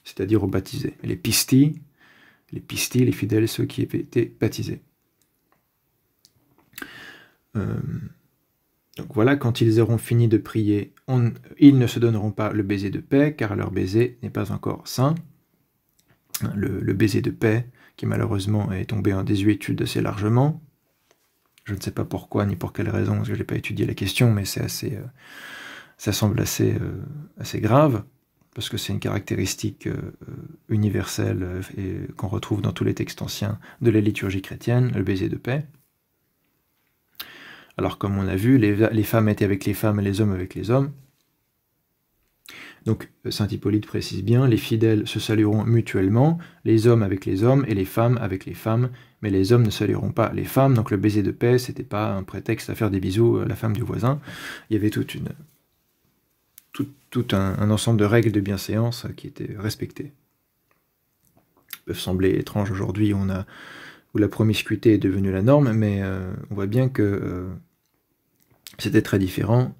c'est-à-dire aux baptisés. Les pistis, les fidèles, ceux qui étaient baptisés. Donc voilà, quand ils auront fini de prier, ils ne se donneront pas le baiser de paix, car leur baiser n'est pas encore saint. Le baiser de paix, qui malheureusement est tombé en désuétude assez largement. Je ne sais pas pourquoi, ni pour quelle raison, parce que je n'ai pas étudié la question, mais ça semble assez grave, parce que c'est une caractéristique universelle et qu'on retrouve dans tous les textes anciens de la liturgie chrétienne, le baiser de paix. Alors comme on a vu, les femmes étaient avec les femmes et les hommes avec les hommes. Donc saint Hippolyte précise bien, les fidèles se salueront mutuellement, les hommes avec les hommes et les femmes avec les femmes, mais les hommes ne salueront pas les femmes, donc le baiser de paix, c'était pas un prétexte à faire des bisous à la femme du voisin, il y avait tout un ensemble de règles de bienséance qui étaient respectées. Peuvent sembler étranges aujourd'hui où la promiscuité est devenue la norme, mais on voit bien que c'était très différent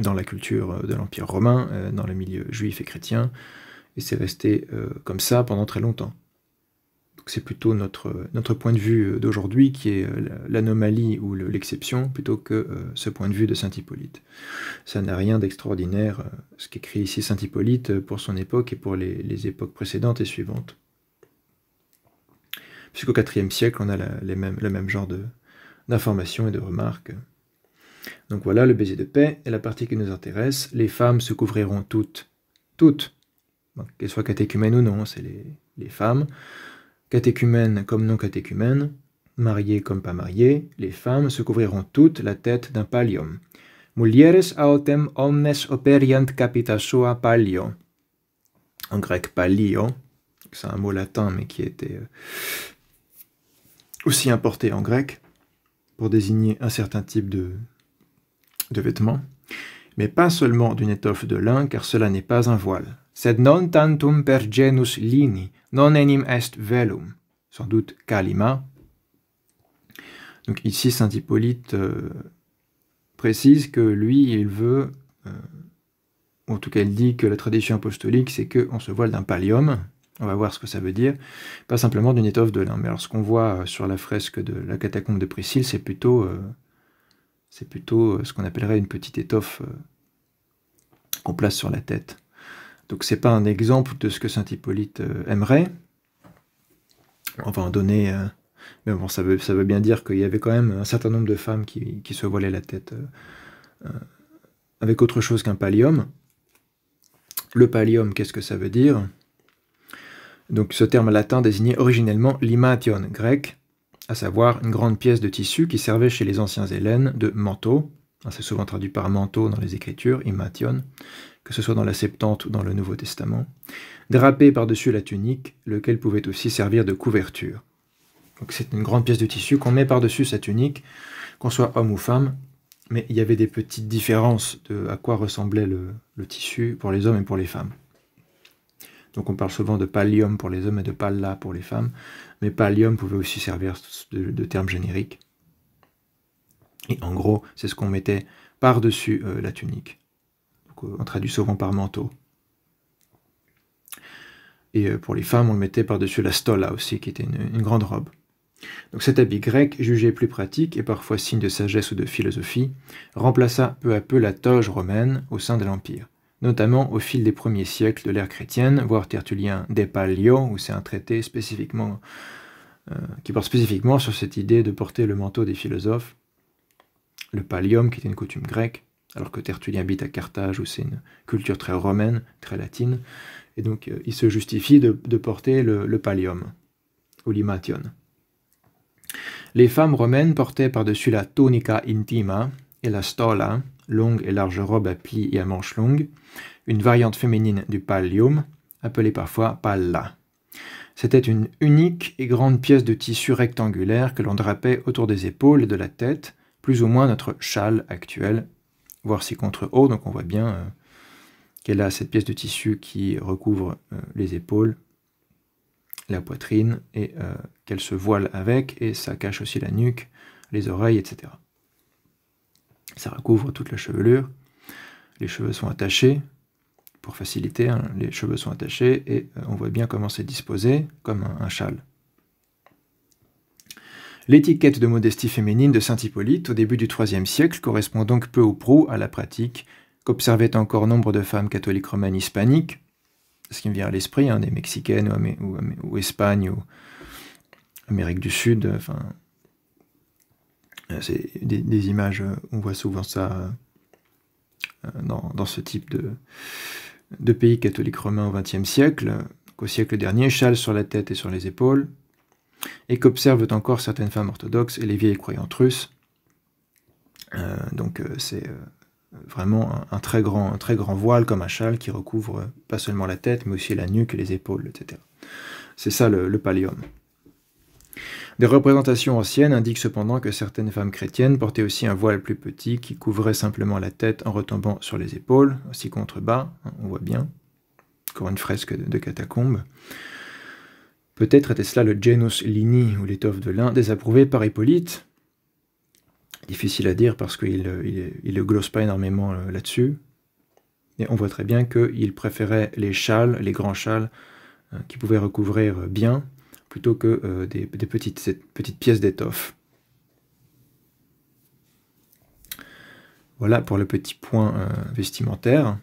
dans la culture de l'Empire romain, dans le milieu juif et chrétien, et c'est resté comme ça pendant très longtemps. Donc c'est plutôt notre point de vue d'aujourd'hui qui est l'anomalie ou l'exception, plutôt que ce point de vue de saint Hippolyte. Ça n'a rien d'extraordinaire, ce qu'écrit ici saint Hippolyte pour son époque et pour les époques précédentes et suivantes. Puisqu'au IVe siècle, on a le même genre d'informations et de remarques. Donc voilà, le baiser de paix est la partie qui nous intéresse. Les femmes se couvriront toutes, qu'elles soient catéchumènes ou non, c'est les femmes, catéchumènes comme non catéchumènes, mariées comme pas mariées, les femmes se couvriront toutes la tête d'un pallium. Mulieres autem omnes operiant capita sua pallio. En grec, pallio, c'est un mot latin, mais qui était aussi importé en grec, pour désigner un certain type de vêtements, mais pas seulement d'une étoffe de lin, car cela n'est pas un voile. Sed non tantum per genus lini, non enim est velum. Sans doute kalima. Donc ici, saint Hippolyte précise que lui, il veut, en tout cas il dit que la tradition apostolique, c'est qu'on se voile d'un pallium. On va voir ce que ça veut dire. Pas simplement d'une étoffe de lin. Mais alors ce qu'on voit sur la fresque de la catacombe de Priscille, c'est plutôt ce qu'on appellerait une petite étoffe qu'on place sur la tête. Donc c'est pas un exemple de ce que saint Hippolyte aimerait. On va en donner... mais bon, ça veut bien dire qu'il y avait quand même un certain nombre de femmes qui se voilaient la tête avec autre chose qu'un pallium. Le pallium, qu'est-ce que ça veut dire? Donc ce terme latin désignait originellement l'imation grec, à savoir une grande pièce de tissu qui servait chez les anciens Hellènes de manteau. C'est souvent traduit par manteau dans les Écritures, imation, que ce soit dans la Septante ou dans le Nouveau Testament, drapé par-dessus la tunique, lequel pouvait aussi servir de couverture. Donc c'est une grande pièce de tissu qu'on met par-dessus sa tunique, qu'on soit homme ou femme, mais il y avait des petites différences de à quoi ressemblait le tissu pour les hommes et pour les femmes. Donc on parle souvent de pallium pour les hommes et de palla pour les femmes, mais pallium pouvait aussi servir de terme générique. Et en gros, c'est ce qu'on mettait par-dessus la tunique. Donc, on traduit souvent par manteau. Et pour les femmes, on le mettait par-dessus la stola aussi, qui était une grande robe. Donc cet habit grec, jugé plus pratique et parfois signe de sagesse ou de philosophie, remplaça peu à peu la toge romaine au sein de l'Empire, notamment au fil des premiers siècles de l'ère chrétienne, voire Tertullien de Pallio, où c'est un traité spécifiquement, qui porte spécifiquement sur cette idée de porter le manteau des philosophes, le pallium qui était une coutume grecque, alors que Tertullien habite à Carthage, où c'est une culture très romaine, très latine, et donc il se justifie de porter le pallium, ou l'imation. Les femmes romaines portaient par-dessus la tunica intima et la stola, longue et large robe à plis et à manches longues, une variante féminine du pallium, appelée parfois palla. C'était une unique et grande pièce de tissu rectangulaire que l'on drapait autour des épaules et de la tête, plus ou moins notre châle actuel, voire si contre haut, donc on voit bien qu'elle a cette pièce de tissu qui recouvre les épaules, la poitrine, et qu'elle se voile avec, et ça cache aussi la nuque, les oreilles, etc. Ça recouvre toute la chevelure, les cheveux sont attachés, pour faciliter, hein, les cheveux sont attachés, et on voit bien comment c'est disposé, comme un châle. L'étiquette de modestie féminine de saint Hippolyte, au début du IIIe siècle, correspond donc peu ou prou à la pratique qu'observaient encore nombre de femmes catholiques romaines hispaniques, ce qui me vient à l'esprit, hein, des Mexicaines ou Espagne ou Amérique du Sud, enfin, c'est des images, on voit souvent ça dans ce type de pays catholiques romains au XXe siècle, qu'au siècle dernier, châle sur la tête et sur les épaules, et qu'observent encore certaines femmes orthodoxes et les vieilles croyantes russes. Donc c'est vraiment un très grand voile comme un châle qui recouvre pas seulement la tête, mais aussi la nuque, les épaules, etc. C'est ça le pallium. Des représentations anciennes indiquent cependant que certaines femmes chrétiennes portaient aussi un voile plus petit qui couvrait simplement la tête en retombant sur les épaules, aussi contrebas, on voit bien, encore une fresque de catacombes. Peut-être était cela le genus lini, ou l'étoffe de lin, désapprouvé par Hippolyte. Difficile à dire parce qu'il ne glosse pas énormément là-dessus. Et on voit très bien qu'il préférait les châles, les grands châles, qui pouvaient recouvrir bien, plutôt que des petites pièces d'étoffe. Voilà pour le petit point vestimentaire.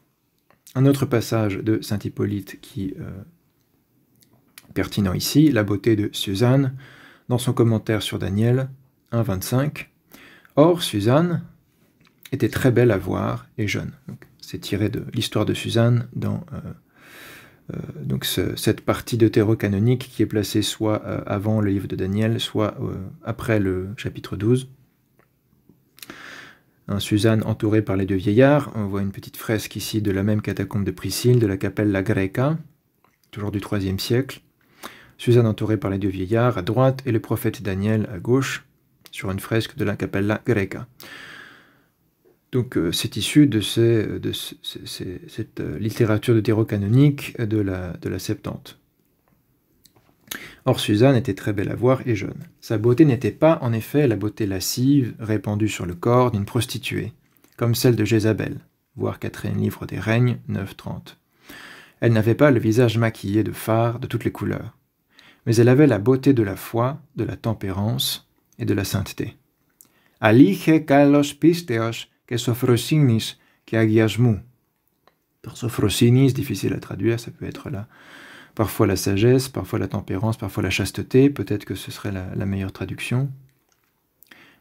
Un autre passage de saint Hippolyte qui est pertinent ici, la beauté de Suzanne, dans son commentaire sur Daniel 1,25. Or, Suzanne était très belle à voir et jeune. C'est tiré de l'histoire de Suzanne dans cette partie deutérocanonique qui est placée soit avant le livre de Daniel, soit après le chapitre 12. Suzanne entourée par les deux vieillards. On voit une petite fresque ici de la même catacombe de Priscille, de la Capella Greca, toujours du IIIe siècle. Suzanne entourée par les deux vieillards à droite et le prophète Daniel à gauche, sur une fresque de la Capella Greca. Donc c'est issu de cette littérature deutérocanonique de la Septante. Or Suzanne était très belle à voir et jeune. Sa beauté n'était pas en effet la beauté lascive répandue sur le corps d'une prostituée, comme celle de Jézabel, voir 4e livre des Règnes 9:30. Elle n'avait pas le visage maquillé de fards de toutes les couleurs, mais elle avait la beauté de la foi, de la tempérance et de la sainteté. Alige kalos pisteos que sophrosinis que agiasmou. Par sophrosinis, difficile à traduire, ça peut être là parfois la sagesse, parfois la tempérance, parfois la chasteté, peut-être que ce serait la meilleure traduction.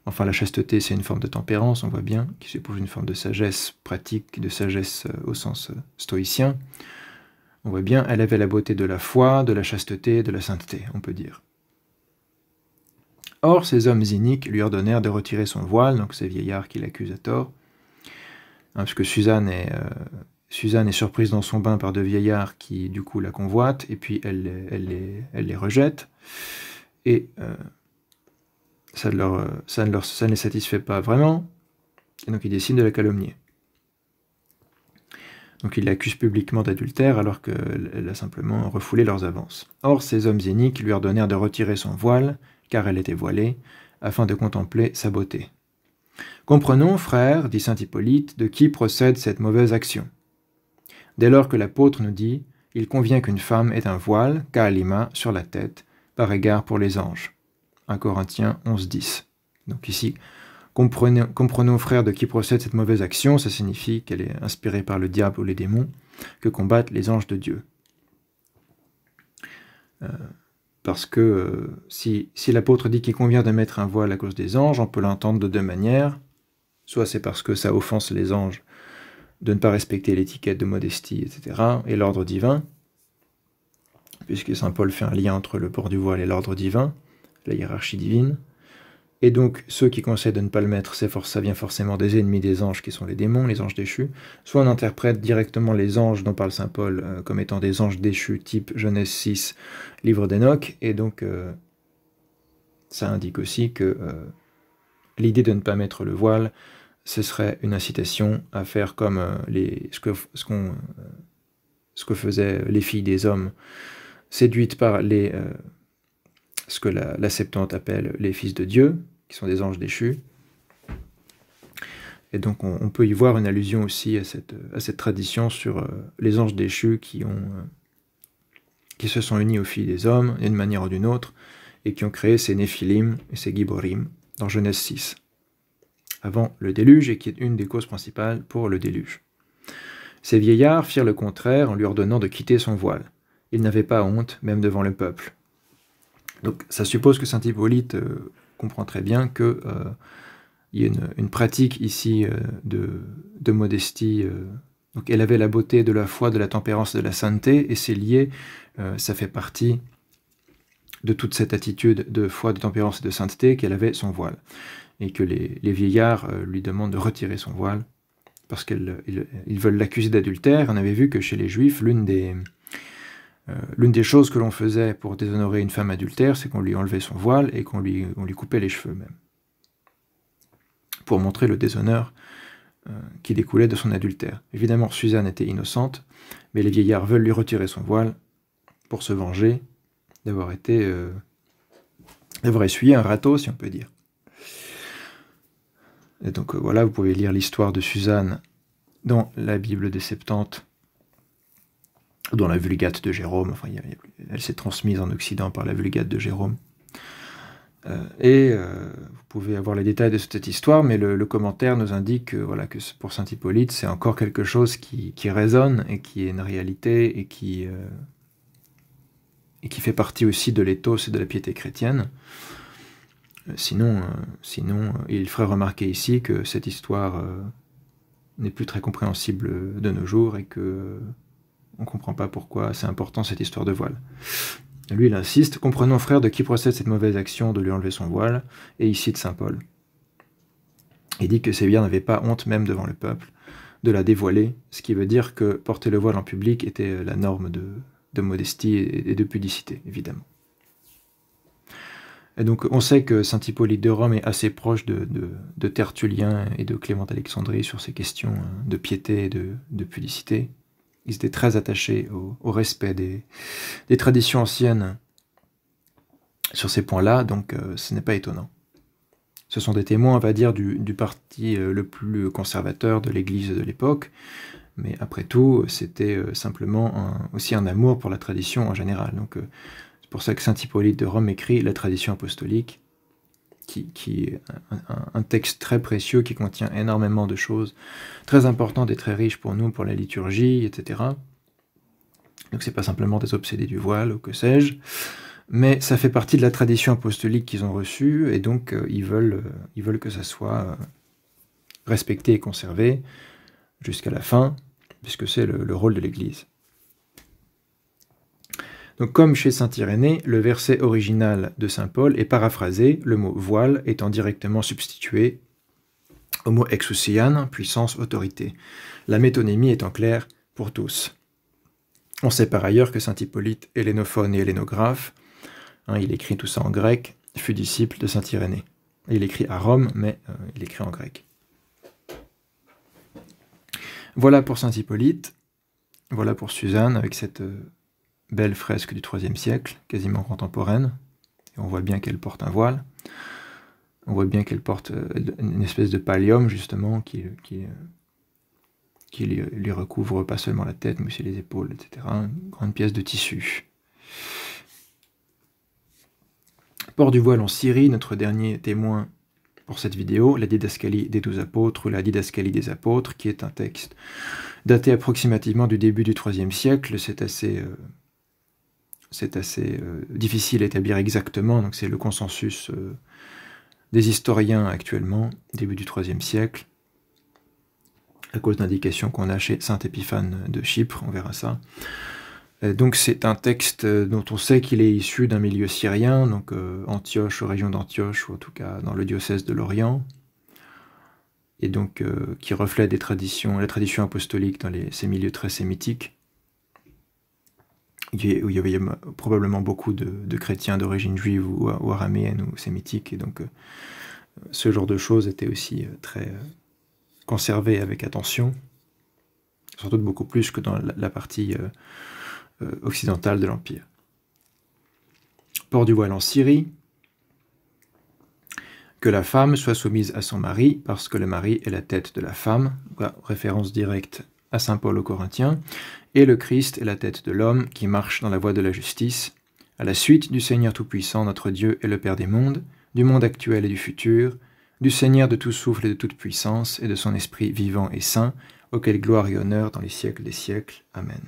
Enfin, la chasteté, c'est une forme de tempérance, on voit bien, qui suppose une forme de sagesse pratique, de sagesse au sens stoïcien. On voit bien, elle avait la beauté de la foi, de la chasteté, de la sainteté, on peut dire. Or, ces hommes iniques lui ordonnèrent de retirer son voile, donc ces vieillards qui l'accusent à tort, parce que Suzanne est surprise dans son bain par deux vieillards qui, du coup, la convoitent, et puis elle les rejette, et ça ne les satisfait pas vraiment, et donc ils décident de la calomnier. Donc ils l'accusent publiquement d'adultère alors qu'elle a simplement refoulé leurs avances. Or, ces hommes iniques lui ordonnèrent de retirer son voile, car elle était voilée, afin de contempler sa beauté. Comprenons, frères, dit saint Hippolyte, de qui procède cette mauvaise action. Dès lors que l'apôtre nous dit « Il convient qu'une femme ait un voile, ka'alima, sur la tête, par égard pour les anges ». 1 Corinthiens 11:10. Donc ici, comprenons, frères, de qui procède cette mauvaise action, ça signifie qu'elle est inspirée par le diable ou les démons, que combattent les anges de Dieu. Parce que si l'apôtre dit qu'il convient de mettre un voile à cause des anges, on peut l'entendre de deux manières. Soit c'est parce que ça offense les anges de ne pas respecter l'étiquette de modestie, etc., et l'ordre divin, puisque saint Paul fait un lien entre le port du voile et l'ordre divin, la hiérarchie divine. Et donc, ceux qui conseillent de ne pas le mettre, ça vient forcément des ennemis des anges qui sont les démons, les anges déchus. Soit on interprète directement les anges dont parle saint Paul comme étant des anges déchus, type Genèse 6, livre d'Enoch, et donc ça indique aussi que l'idée de ne pas mettre le voile, ce serait une incitation à faire comme ce que faisaient les filles des hommes, séduites par ce que la Septante appelle les fils de Dieu, qui sont des anges déchus. Et donc on peut y voir une allusion aussi à cette tradition sur les anges déchus qui se sont unis aux filles des hommes, d'une manière ou d'une autre, et qui ont créé ces Néphilim et ces Giborim dans Genèse 6, avant le déluge, et qui est une des causes principales pour le déluge. Ces vieillards firent le contraire en lui ordonnant de quitter son voile. Il n'avait pas honte, même devant le peuple. Donc ça suppose que saint Hippolyte comprend très bien qu'il y a une pratique ici de modestie. Donc elle avait la beauté de la foi, de la tempérance, de la sainteté, et c'est lié, ça fait partie de toute cette attitude de foi, de tempérance et de sainteté qu'elle avait son voile. Et que les vieillards lui demandent de retirer son voile, parce qu'ils veulent l'accuser d'adultère. On avait vu que chez les Juifs, l'une des choses que l'on faisait pour déshonorer une femme adultère, c'est qu'on lui enlevait son voile et qu'on lui coupait les cheveux même, pour montrer le déshonneur qui découlait de son adultère. Évidemment, Suzanne était innocente, mais les vieillards veulent lui retirer son voile pour se venger d'avoir essuyé un râteau, si on peut dire. Et donc voilà, vous pouvez lire l'histoire de Suzanne dans la Bible des Septante, dans la Vulgate de Jérôme. Enfin, elle s'est transmise en Occident par la Vulgate de Jérôme. Vous pouvez avoir les détails de cette histoire, mais le commentaire nous indique que, voilà, que pour saint Hippolyte, c'est encore quelque chose qui résonne et qui est une réalité et qui fait partie aussi de l'éthos et de la piété chrétienne. Sinon, il ferait remarquer ici que cette histoire n'est plus très compréhensible de nos jours et que on ne comprend pas pourquoi c'est important cette histoire de voile. Lui, il insiste, comprenons, frère, de qui procède cette mauvaise action de lui enlever son voile, et ici de saint Paul. Il dit que ses biens n'avaient pas honte même devant le peuple de la dévoiler, ce qui veut dire que porter le voile en public était la norme de modestie et de pudicité, évidemment. Et donc on sait que saint Hippolyte de Rome est assez proche de Tertullien et de Clément d'Alexandrie sur ces questions de piété et de pudicité. Ils étaient très attachés au respect des traditions anciennes sur ces points-là, donc ce n'est pas étonnant. Ce sont des témoins, on va dire, du parti le plus conservateur de l'Église de l'époque, mais après tout, c'était simplement aussi un amour pour la tradition en général. Donc c'est pour ça que saint Hippolyte de Rome écrit la tradition apostolique, qui est un texte très précieux, qui contient énormément de choses très importantes et très riches pour nous, pour la liturgie, etc. Donc c'est pas simplement des obsédés du voile, ou que sais-je, mais ça fait partie de la tradition apostolique qu'ils ont reçue, et donc ils veulent que ça soit respecté et conservé jusqu'à la fin, puisque c'est le rôle de l'Église. Donc, comme chez saint Irénée, le verset original de saint Paul est paraphrasé, le mot voile étant directement substitué au mot exousian, puissance, autorité. La métonymie étant claire pour tous. On sait par ailleurs que saint Hippolyte, hellénophone et hellénographe, il écrit tout ça en grec, fut disciple de saint Irénée. Il écrit à Rome, mais il écrit en grec. Voilà pour saint Hippolyte, voilà pour Suzanne, avec cette belle fresque du IIIe siècle, quasiment contemporaine. Et on voit bien qu'elle porte un voile. On voit bien qu'elle porte une espèce de pallium, justement, qui lui recouvre pas seulement la tête, mais aussi les épaules, etc. Une grande pièce de tissu. Port du voile en Syrie, notre dernier témoin pour cette vidéo, la didascalie des 12 apôtres, ou la didascalie des apôtres, qui est un texte daté approximativement du début du IIIe siècle. C'est assez difficile à établir exactement, donc c'est le consensus des historiens actuellement, début du IIIe siècle, à cause d'indications qu'on a chez saint Épiphane de Chypre, on verra ça. Donc c'est un texte dont on sait qu'il est issu d'un milieu syrien, donc Antioche, région d'Antioche, ou en tout cas dans le diocèse de Lorient, et donc qui reflète la tradition apostolique dans ces milieux très sémitiques, où il y avait probablement beaucoup de chrétiens d'origine juive ou araméenne ou sémitique, et donc ce genre de choses était aussi très conservé avec attention, surtout beaucoup plus que dans la partie occidentale de l'Empire. Port du voile en Syrie, que la femme soit soumise à son mari, parce que le mari est la tête de la femme, référence directe à saint Paul aux Corinthiens, et le Christ est la tête de l'homme qui marche dans la voie de la justice, à la suite du Seigneur Tout-Puissant, notre Dieu et le Père des mondes, du monde actuel et du futur, du Seigneur de tout souffle et de toute puissance, et de son Esprit vivant et saint, auquel gloire et honneur dans les siècles des siècles. Amen.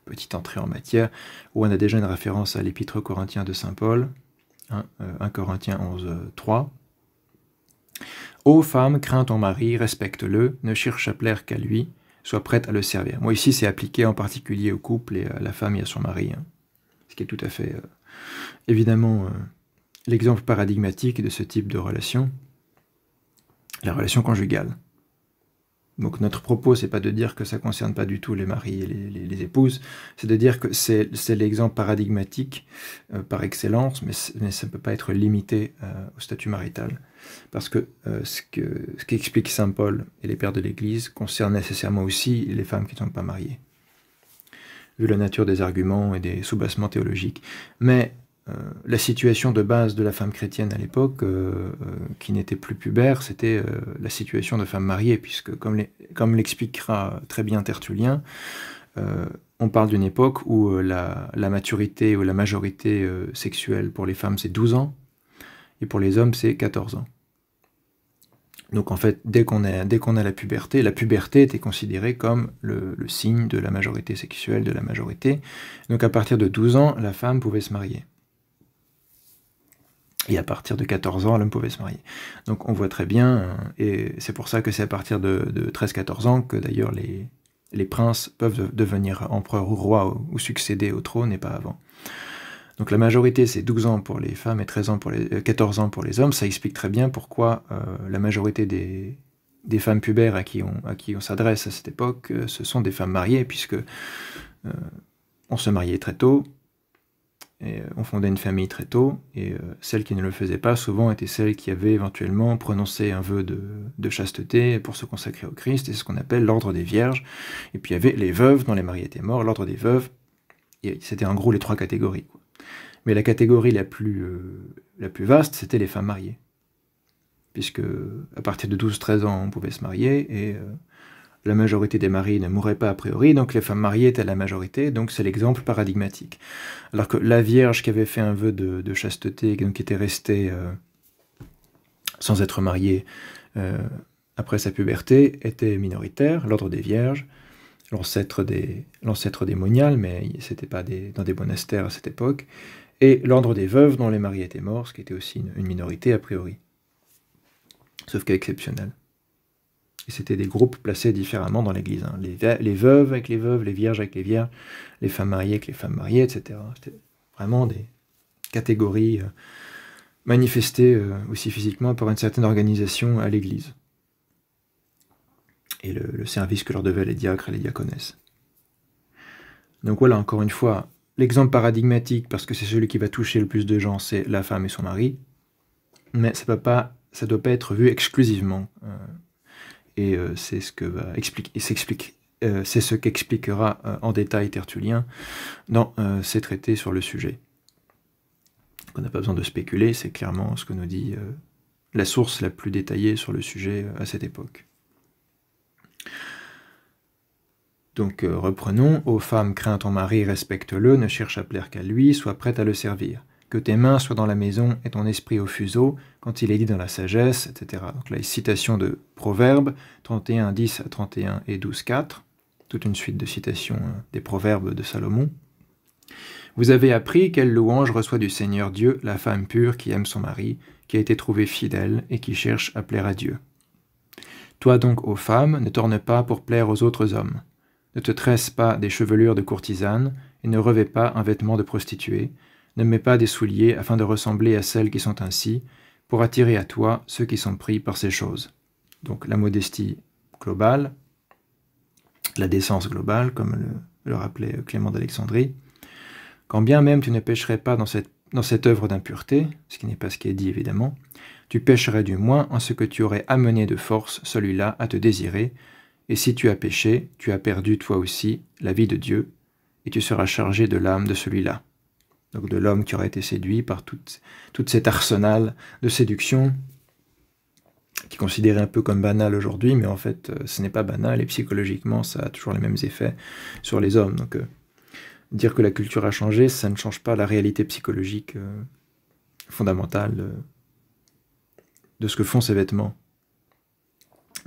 Petite entrée en matière, où on a déjà une référence à l'Épître aux Corinthiens de saint Paul, 1 Corinthiens 11, 3. Ô femme, crains ton mari, respecte-le, ne cherche à plaire qu'à lui, sois prête à le servir. Moi ici, c'est appliqué en particulier au couple et à la femme et à son mari, ce qui est tout à fait, évidemment, l'exemple paradigmatique de ce type de relation, la relation conjugale. Donc notre propos, c'est pas de dire que ça concerne pas du tout les maris et les épouses, c'est de dire que c'est l'exemple paradigmatique par excellence, mais ça ne peut pas être limité au statut marital. Parce que ce qu'explique saint Paul et les pères de l'Église concerne nécessairement aussi les femmes qui ne sont pas mariées, vu la nature des arguments et des soubassements théologiques. Mais la situation de base de la femme chrétienne à l'époque, qui n'était plus pubère, c'était la situation de femme mariée, puisque comme l'expliquera très bien Tertullien, on parle d'une époque où la maturité ou la majorité sexuelle pour les femmes c'est 12 ans, et pour les hommes c'est 14 ans. Donc en fait, dès qu'on a la puberté était considérée comme le signe de la majorité sexuelle de la majorité. Donc à partir de 12 ans, la femme pouvait se marier. Et à partir de 14 ans, l'homme pouvait se marier. Donc on voit très bien, et c'est pour ça que c'est à partir de 13-14 ans que d'ailleurs les princes peuvent devenir empereurs ou rois ou succéder au trône, et pas avant. Donc la majorité, c'est 12 ans pour les femmes et 14 ans pour les hommes. Ça explique très bien pourquoi la majorité des femmes pubères à qui on s'adresse à cette époque, ce sont des femmes mariées, puisque on se mariait très tôt, et on fondait une famille très tôt, et celles qui ne le faisaient pas, souvent, étaient celles qui avaient éventuellement prononcé un vœu de chasteté pour se consacrer au Christ, et c'est ce qu'on appelle l'ordre des vierges. Et puis il y avait les veuves dont les maris étaient morts, l'ordre des veuves, et c'était en gros les 3 catégories, quoi. Mais la catégorie la plus vaste, c'était les femmes mariées. Puisque à partir de 12-13 ans, on pouvait se marier, et la majorité des maris ne mouraient pas a priori, donc les femmes mariées étaient la majorité, donc c'est l'exemple paradigmatique. Alors que la vierge qui avait fait un vœu de chasteté, donc qui était restée sans être mariée après sa puberté, était minoritaire, l'ordre des vierges, l'ancêtre des moniales, mais c'était pas dans des monastères à cette époque, et l'ordre des veuves dont les maris étaient morts, ce qui était aussi une minorité a priori, sauf cas exceptionnel. Et c'était des groupes placés différemment dans l'Église, hein. Les veuves avec les veuves, les vierges avec les vierges, les femmes mariées avec les femmes mariées, etc. C'était vraiment des catégories manifestées aussi physiquement par une certaine organisation à l'Église, et le service que leur devaient les diacres et les diaconesses. Donc voilà, encore une fois, l'exemple paradigmatique, parce que c'est celui qui va toucher le plus de gens, c'est la femme et son mari, mais ça ne doit pas être vu exclusivement. Et c'est ce qu'expliquera en détail Tertullien dans ses traités sur le sujet. On n'a pas besoin de spéculer, c'est clairement ce que nous dit la source la plus détaillée sur le sujet à cette époque. Donc reprenons, ô femme, crains ton mari, respecte-le, ne cherche à plaire qu'à lui, sois prête à le servir. Que tes mains soient dans la maison et ton esprit au fuseau, quand il est dit dans la sagesse, etc. Donc là, citation de Proverbes, 31, 10 à 31 et 12, 4, toute une suite de citations des Proverbes de Salomon. Vous avez appris quelle louange reçoit du Seigneur Dieu la femme pure qui aime son mari, qui a été trouvée fidèle et qui cherche à plaire à Dieu. Toi donc, ô femme, ne t'orne pas pour plaire aux autres hommes. Ne te tresse pas des chevelures de courtisane, et ne revêt pas un vêtement de prostituée, ne mets pas des souliers afin de ressembler à celles qui sont ainsi, pour attirer à toi ceux qui sont pris par ces choses. Donc la modestie globale, la décence globale, comme le rappelait Clément d'Alexandrie. Quand bien même tu ne pécherais pas dans cette œuvre d'impureté, ce qui n'est pas ce qui est dit évidemment, tu pécherais du moins en ce que tu aurais amené de force celui-là à te désirer, et si tu as péché, tu as perdu toi aussi la vie de Dieu, et tu seras chargé de l'âme de celui-là. Donc de l'homme qui aurait été séduit par tout cet arsenal de séduction, qui est considéré un peu comme banal aujourd'hui, mais en fait ce n'est pas banal, et psychologiquement ça a toujours les mêmes effets sur les hommes. Donc dire que la culture a changé, ça ne change pas la réalité psychologique fondamentale de ce que font ces vêtements.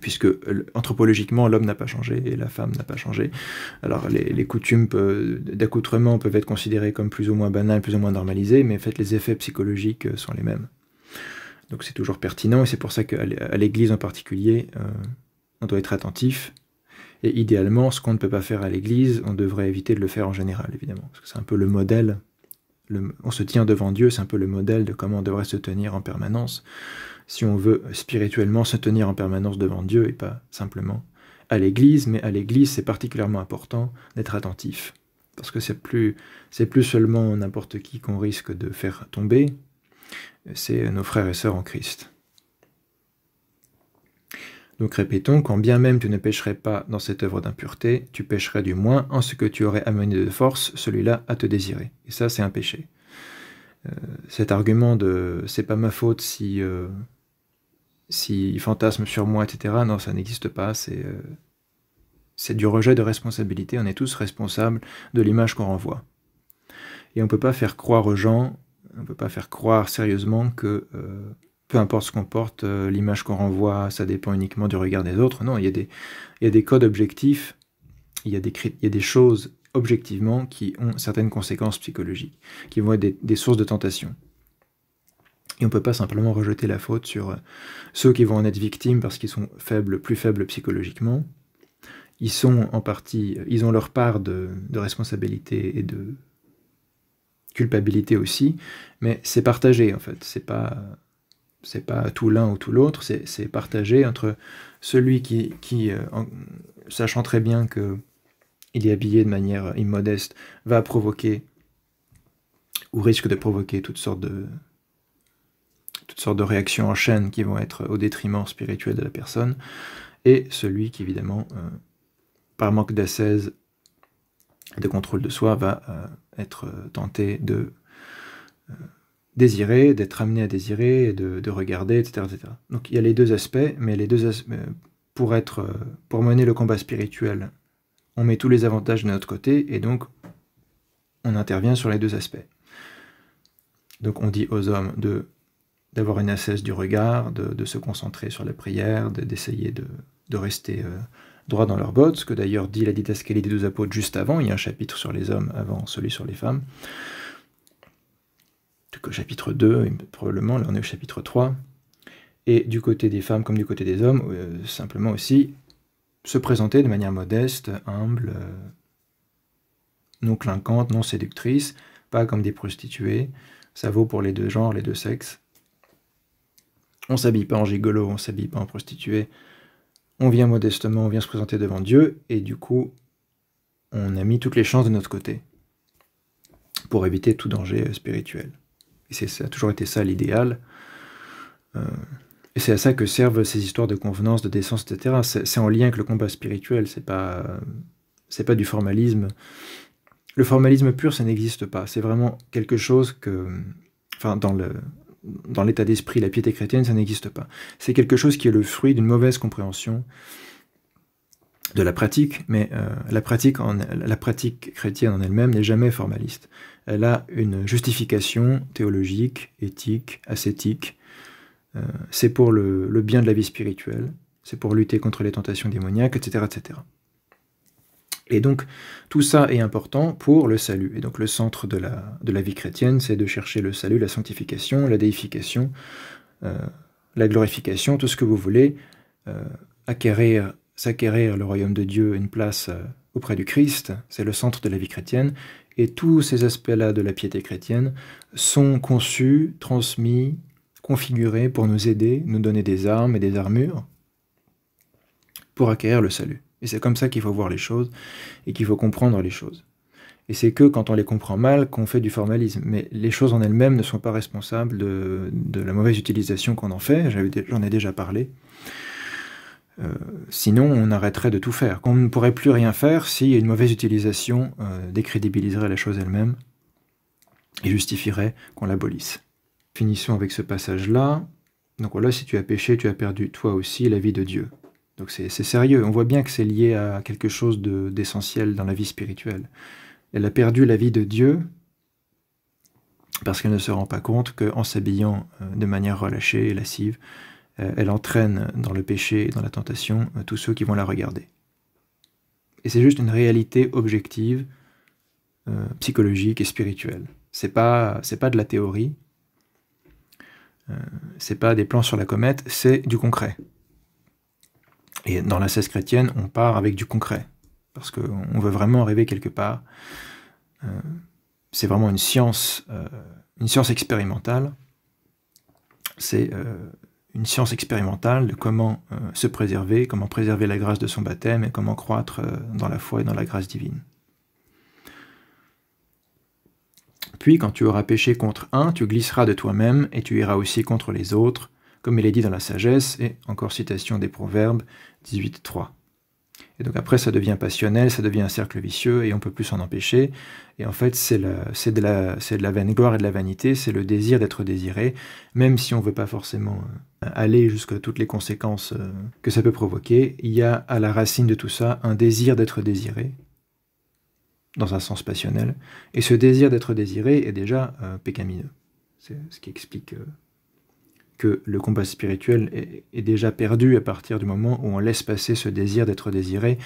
Puisque anthropologiquement, l'homme n'a pas changé et la femme n'a pas changé. Alors les coutumes d'accoutrement peuvent être considérées comme plus ou moins banales, plus ou moins normalisées, mais en fait les effets psychologiques sont les mêmes. Donc c'est toujours pertinent, et c'est pour ça qu'à l'Église en particulier, on doit être attentif. Et idéalement, ce qu'on ne peut pas faire à l'Église, on devrait éviter de le faire en général, évidemment. Parce que c'est un peu le modèle, on se tient devant Dieu, c'est un peu le modèle de comment on devrait se tenir en permanence, si on veut spirituellement se tenir en permanence devant Dieu, et pas simplement à l'église, mais à l'église, c'est particulièrement important d'être attentif. Parce que c'est plus seulement n'importe qui qu'on risque de faire tomber, c'est nos frères et sœurs en Christ. Donc répétons, quand bien même tu ne pécherais pas dans cette œuvre d'impureté, tu pécherais du moins en ce que tu aurais amené de force celui-là à te désirer. Et ça, c'est un péché. Cet argument de « c'est pas ma faute si il fantasme sur moi, etc. » Non, ça n'existe pas, c'est du rejet de responsabilité, on est tous responsables de l'image qu'on renvoie. Et on ne peut pas faire croire aux gens, on ne peut pas faire croire sérieusement que peu importe ce qu'on porte, l'image qu'on renvoie, ça dépend uniquement du regard des autres. Non, il y a des codes objectifs, il y a des choses objectivement qui ont certaines conséquences psychologiques, qui vont être des sources de tentation. Et on ne peut pas simplement rejeter la faute sur ceux qui vont en être victimes parce qu'ils sont plus faibles psychologiquement. Ils ont leur part de responsabilité et de culpabilité aussi, mais c'est partagé en fait, c'est pas tout l'un ou tout l'autre, c'est partagé entre celui qui sachant très bien que il est habillé de manière immodeste, va provoquer ou risque de provoquer toutes sortes de réactions en chaîne qui vont être au détriment spirituel de la personne, et celui qui, évidemment, par manque d'ascèse, de contrôle de soi, va être tenté de désirer, d'être amené à désirer, de regarder, etc., etc. Donc il y a les deux aspects, mais les deux aspects, pour mener le combat spirituel, on met tous les avantages de notre côté, et donc on intervient sur les deux aspects. Donc on dit aux hommes d'avoir une ascèse du regard, de se concentrer sur la prière, d'essayer de rester droit dans leurs bottes, ce que d'ailleurs dit la didascalie des 12 apôtres juste avant, il y a un chapitre sur les hommes avant celui sur les femmes. Donc au chapitre 2, probablement, là on est au chapitre 3. Et du côté des femmes comme du côté des hommes, simplement aussi se présenter de manière modeste, humble, non clinquante, non séductrice, pas comme des prostituées. Ça vaut pour les deux genres, les deux sexes. On ne s'habille pas en gigolo, on ne s'habille pas en prostituée. On vient modestement, on vient se présenter devant Dieu, et du coup, on a mis toutes les chances de notre côté pour éviter tout danger spirituel. Et ça a toujours été ça l'idéal. Et c'est à ça que servent ces histoires de convenance, de décence, etc. C'est en lien avec le combat spirituel, c'est pas du formalisme. Le formalisme pur, ça n'existe pas. C'est vraiment quelque chose que... Enfin, dans l'état d'esprit, la piété chrétienne, ça n'existe pas. C'est quelque chose qui est le fruit d'une mauvaise compréhension de la pratique, mais la pratique chrétienne en elle-même n'est jamais formaliste. Elle a une justification théologique, éthique, ascétique. C'est pour le bien de la vie spirituelle, c'est pour lutter contre les tentations démoniaques, etc., etc. Et donc, tout ça est important pour le salut. Et donc, le centre de la vie chrétienne, c'est de chercher le salut, la sanctification, la déification, la glorification, tout ce que vous voulez, s'acquérir le royaume de Dieu, une place auprès du Christ, c'est le centre de la vie chrétienne. Et tous ces aspects-là de la piété chrétienne sont conçus, transmis, configurés pour nous aider, nous donner des armes et des armures pour acquérir le salut. Et c'est comme ça qu'il faut voir les choses et qu'il faut comprendre les choses. Et c'est que quand on les comprend mal qu'on fait du formalisme. Mais les choses en elles-mêmes ne sont pas responsables de la mauvaise utilisation qu'on en fait, j'en ai déjà parlé. Sinon, on arrêterait de tout faire. On ne pourrait plus rien faire si une mauvaise utilisation décrédibiliserait la chose elle-même et justifierait qu'on l'abolisse. Finissons avec ce passage-là. Donc voilà, si tu as péché, tu as perdu toi aussi la vie de Dieu. Donc c'est sérieux, on voit bien que c'est lié à quelque chose d'essentiel dans la vie spirituelle. Elle a perdu la vie de Dieu parce qu'elle ne se rend pas compte qu'en s'habillant de manière relâchée et lascive, elle entraîne dans le péché et dans la tentation tous ceux qui vont la regarder. Et c'est juste une réalité objective, psychologique et spirituelle. C'est pas de la théorie, c'est pas des plans sur la comète, c'est du concret. Et dans l'ascèse chrétienne, on part avec du concret, parce qu'on veut vraiment arriver quelque part. C'est vraiment une science expérimentale. C'est une science expérimentale de comment se préserver, comment préserver la grâce de son baptême et comment croître dans la foi et dans la grâce divine. Puis, quand tu auras péché contre un, tu glisseras de toi-même et tu iras aussi contre les autres, comme il est dit dans la sagesse, et encore citation des Proverbes 18.3. Et donc après, ça devient passionnel, ça devient un cercle vicieux, et on ne peut plus s'en empêcher. Et en fait, c'est de la vaingloire et de la vanité, c'est le désir d'être désiré, même si on ne veut pas forcément aller jusqu'à toutes les conséquences que ça peut provoquer. Il y a à la racine de tout ça un désir d'être désiré, dans un sens passionnel, et ce désir d'être désiré est déjà pécamineux. C'est ce qui explique que le combat spirituel est déjà perdu à partir du moment où on laisse passer ce désir d'être désiré,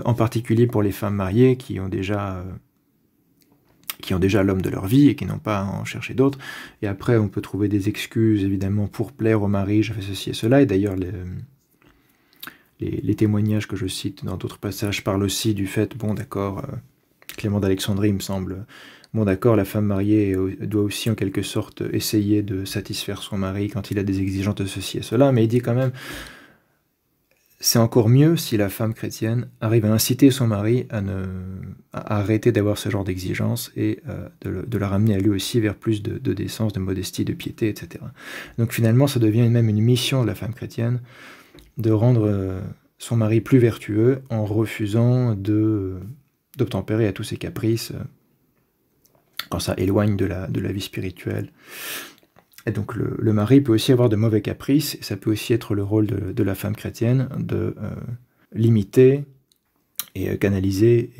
en particulier pour les femmes mariées qui ont déjà l'homme de leur vie et qui n'ont pas à en chercher d'autres. Et après, on peut trouver des excuses, évidemment, pour plaire au mari, je fais ceci et cela, et d'ailleurs, les témoignages que je cite dans d'autres passages parlent aussi du fait, bon d'accord, Clément d'Alexandrie, il me semble, bon d'accord, la femme mariée doit aussi en quelque sorte essayer de satisfaire son mari quand il a des exigences de ceci et cela, mais il dit quand même, c'est encore mieux si la femme chrétienne arrive à inciter son mari à arrêter d'avoir ce genre d'exigences et de la ramener à lui aussi vers plus de décence, de modestie, de piété, etc. Donc finalement, ça devient même une mission de la femme chrétienne de rendre son mari plus vertueux en refusant d'obtempérer à tous ses caprices quand ça éloigne de la vie spirituelle. Et donc le mari peut aussi avoir de mauvais caprices, et ça peut aussi être le rôle de la femme chrétienne de limiter et canaliser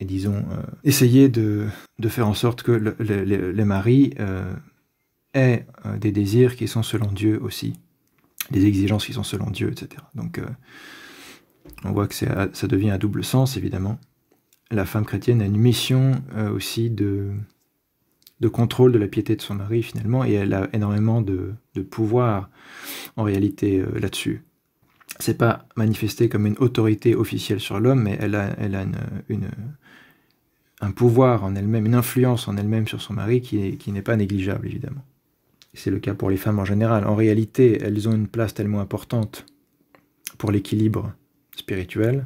et disons, essayer de faire en sorte que les maris aient des désirs qui sont selon Dieu aussi, des exigences qui sont selon Dieu, etc. Donc on voit que ça devient à double sens, évidemment. La femme chrétienne a une mission aussi de contrôle de la piété de son mari, finalement, et elle a énormément de pouvoir, en réalité, là-dessus. C'est pas manifesté comme une autorité officielle sur l'homme, mais elle a un pouvoir en elle-même, une influence en elle-même sur son mari qui n'est pas négligeable, évidemment. C'est le cas pour les femmes en général. En réalité, elles ont une place tellement importante pour l'équilibre spirituel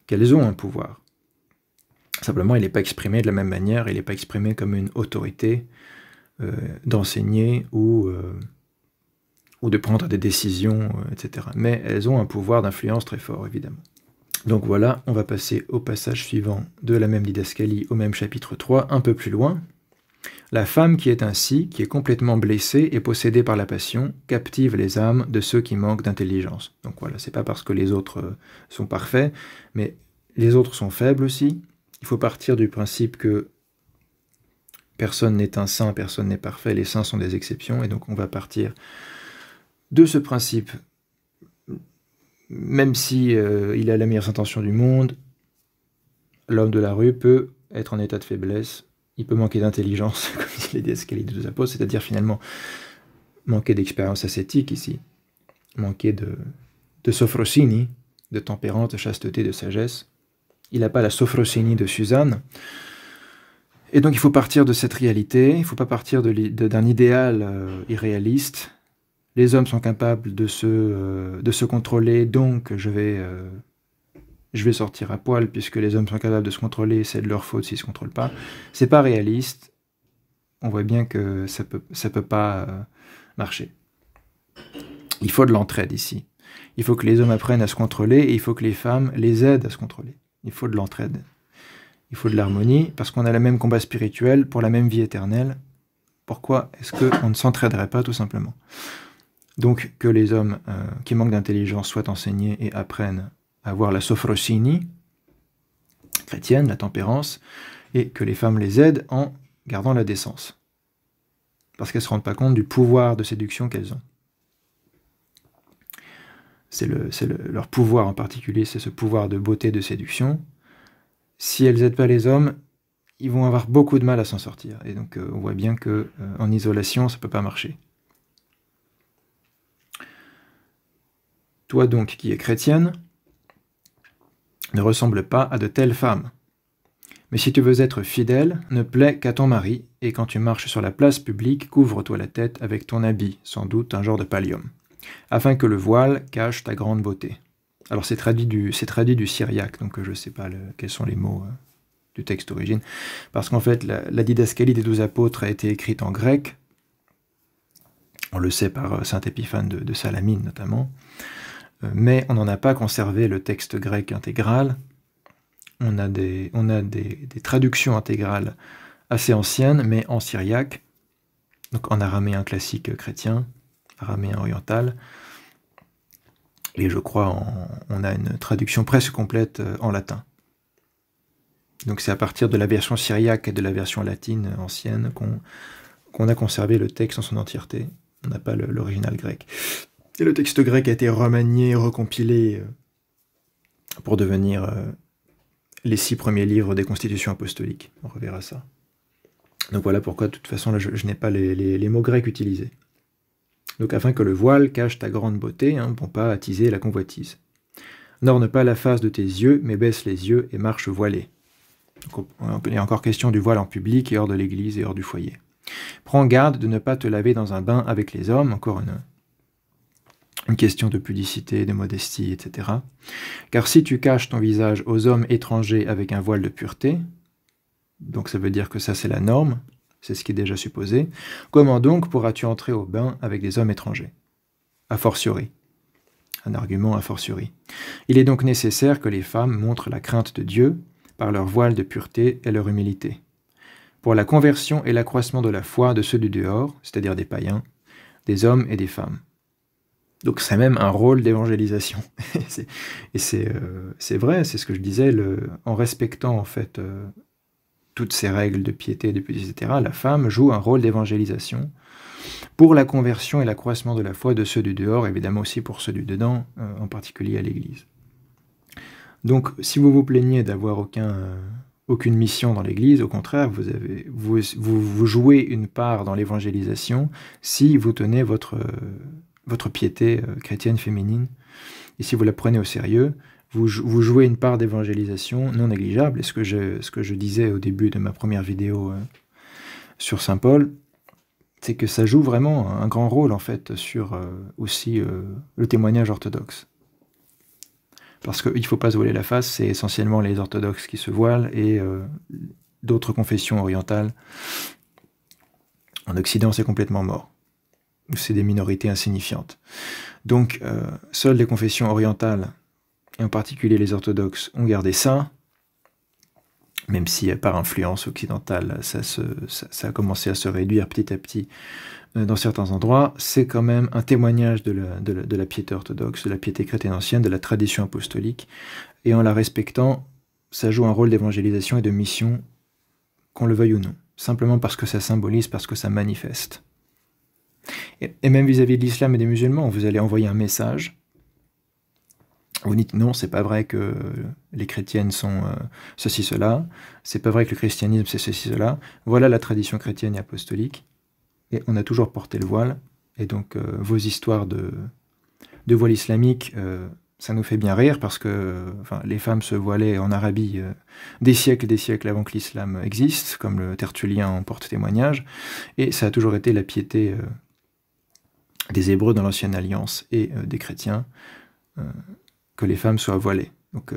qu'elles ont un pouvoir. Simplement, il n'est pas exprimé de la même manière, il n'est pas exprimé comme une autorité d'enseigner ou de prendre des décisions, etc. Mais elles ont un pouvoir d'influence très fort, évidemment. Donc voilà, on va passer au passage suivant de la même didascalie, au même chapitre 3, un peu plus loin. La femme qui est ainsi, qui est complètement blessée et possédée par la passion, captive les âmes de ceux qui manquent d'intelligence. Donc voilà, c'est pas parce que les autres sont parfaits, mais les autres sont faibles aussi. Il faut partir du principe que personne n'est un saint, personne n'est parfait, les saints sont des exceptions, et donc on va partir de ce principe. Même si il a la meilleure intention du monde, l'homme de la rue peut être en état de faiblesse, il peut manquer d'intelligence, comme dit les didascalies des deux apôtres, c'est-à-dire finalement manquer d'expérience ascétique ici, manquer de sophrosini, de tempérance, de chasteté, de sagesse. Il n'a pas la sophrosini de Suzanne. Et donc il faut partir de cette réalité, il ne faut pas partir d'un idéal irréaliste. Les hommes sont capables de se contrôler, donc je vais sortir à poil, puisque les hommes sont capables de se contrôler, c'est de leur faute s'ils ne se contrôlent pas. C'est pas réaliste. On voit bien que ça peut pas marcher. Il faut de l'entraide ici. Il faut que les hommes apprennent à se contrôler, et il faut que les femmes les aident à se contrôler. Il faut de l'entraide. Il faut de l'harmonie, parce qu'on a le même combat spirituel pour la même vie éternelle. Pourquoi est-ce qu'on ne s'entraiderait pas, tout simplement? Donc, que les hommes qui manquent d'intelligence soient enseignés et apprennent à avoir la sophrosini chrétienne, la tempérance, et que les femmes les aident en gardant la décence. Parce qu'elles ne se rendent pas compte du pouvoir de séduction qu'elles ont. Leur pouvoir en particulier, c'est ce pouvoir de beauté, de séduction. Si elles n'aident pas les hommes, ils vont avoir beaucoup de mal à s'en sortir. Et donc on voit bien qu'en isolation, ça ne peut pas marcher. Toi donc, qui es chrétienne, ne ressemble pas à de telles femmes, Mais si tu veux être fidèle, ne plaie qu'à ton mari, et quand tu marches sur la place publique, couvre-toi la tête avec ton habit, sans doute un genre de pallium, afin que le voile cache ta grande beauté. Alors c'est traduit du syriaque, donc je ne sais pas quels sont les mots du texte d'origine, parce qu'en fait la didascalie des 12 apôtres a été écrite en grec, on le sait par saint Épiphane de Salamine notamment, mais on n'en a pas conservé le texte grec intégral. On a des traductions intégrales assez anciennes, mais en syriaque, donc en araméen classique chrétien, araméen oriental, et je crois on a une traduction presque complète en latin. Donc c'est à partir de la version syriaque et de la version latine ancienne qu'on a conservé le texte en son entièreté. On n'a pas l'original grec. Et le texte grec a été remanié, recompilé pour devenir les 6 premiers livres des constitutions apostoliques. On reverra ça. Donc voilà pourquoi, de toute façon, là, je n'ai pas les mots grecs utilisés. Donc afin que le voile cache ta grande beauté, pour pas attiser la convoitise. N'orne pas la face de tes yeux, mais baisse les yeux et marche voilé. Donc, il y a encore question du voile en public et hors de l'église et hors du foyer. Prends garde de ne pas te laver dans un bain avec les hommes, encore une question de pudicité, de modestie, etc. Car si tu caches ton visage aux hommes étrangers avec un voile de pureté, donc ça veut dire que ça c'est la norme, c'est ce qui est déjà supposé, comment donc pourras-tu entrer au bain avec des hommes étrangers? A fortiori. Un argument a fortiori. Il est donc nécessaire que les femmes montrent la crainte de Dieu par leur voile de pureté et leur humilité, pour la conversion et l'accroissement de la foi de ceux du dehors, c'est-à-dire des païens, des hommes et des femmes. Donc c'est même un rôle d'évangélisation. Et c'est vrai, c'est ce que je disais, en respectant en fait toutes ces règles de piété, etc., la femme joue un rôle d'évangélisation pour la conversion et l'accroissement de la foi de ceux du dehors, évidemment aussi pour ceux du dedans, en particulier à l'Église. Donc si vous vous plaignez d'avoir aucune mission dans l'Église, au contraire, vous jouez une part dans l'évangélisation si vous tenez votre piété chrétienne féminine, et si vous la prenez au sérieux, vous jouez une part d'évangélisation non négligeable. Et ce que je disais au début de ma première vidéo sur Saint Paul, c'est que ça joue vraiment un grand rôle en fait sur aussi le témoignage orthodoxe. Parce qu'il ne faut pas se voiler la face, c'est essentiellement les orthodoxes qui se voilent et d'autres confessions orientales. En Occident, c'est complètement mort. C'est des minorités insignifiantes. Donc, seules les confessions orientales, et en particulier les orthodoxes, ont gardé ça, même si par influence occidentale, ça a commencé à se réduire petit à petit dans certains endroits. C'est quand même un témoignage de la piété orthodoxe, de la piété chrétienne ancienne, de la tradition apostolique, et en la respectant, ça joue un rôle d'évangélisation et de mission, qu'on le veuille ou non, simplement parce que ça symbolise, parce que ça manifeste. Et même vis-à-vis de l'islam et des musulmans, vous allez envoyer un message. Vous dites non, c'est pas vrai que les chrétiennes sont ceci, cela. C'est pas vrai que le christianisme c'est ceci, cela. Voilà la tradition chrétienne et apostolique. Et on a toujours porté le voile. Et donc vos histoires de voile islamique, ça nous fait bien rire parce que les femmes se voilaient en Arabie des siècles avant que l'islam existe, comme le Tertullien en porte témoignage. Et ça a toujours été la piété des Hébreux dans l'Ancienne Alliance et des chrétiens, que les femmes soient voilées. Donc,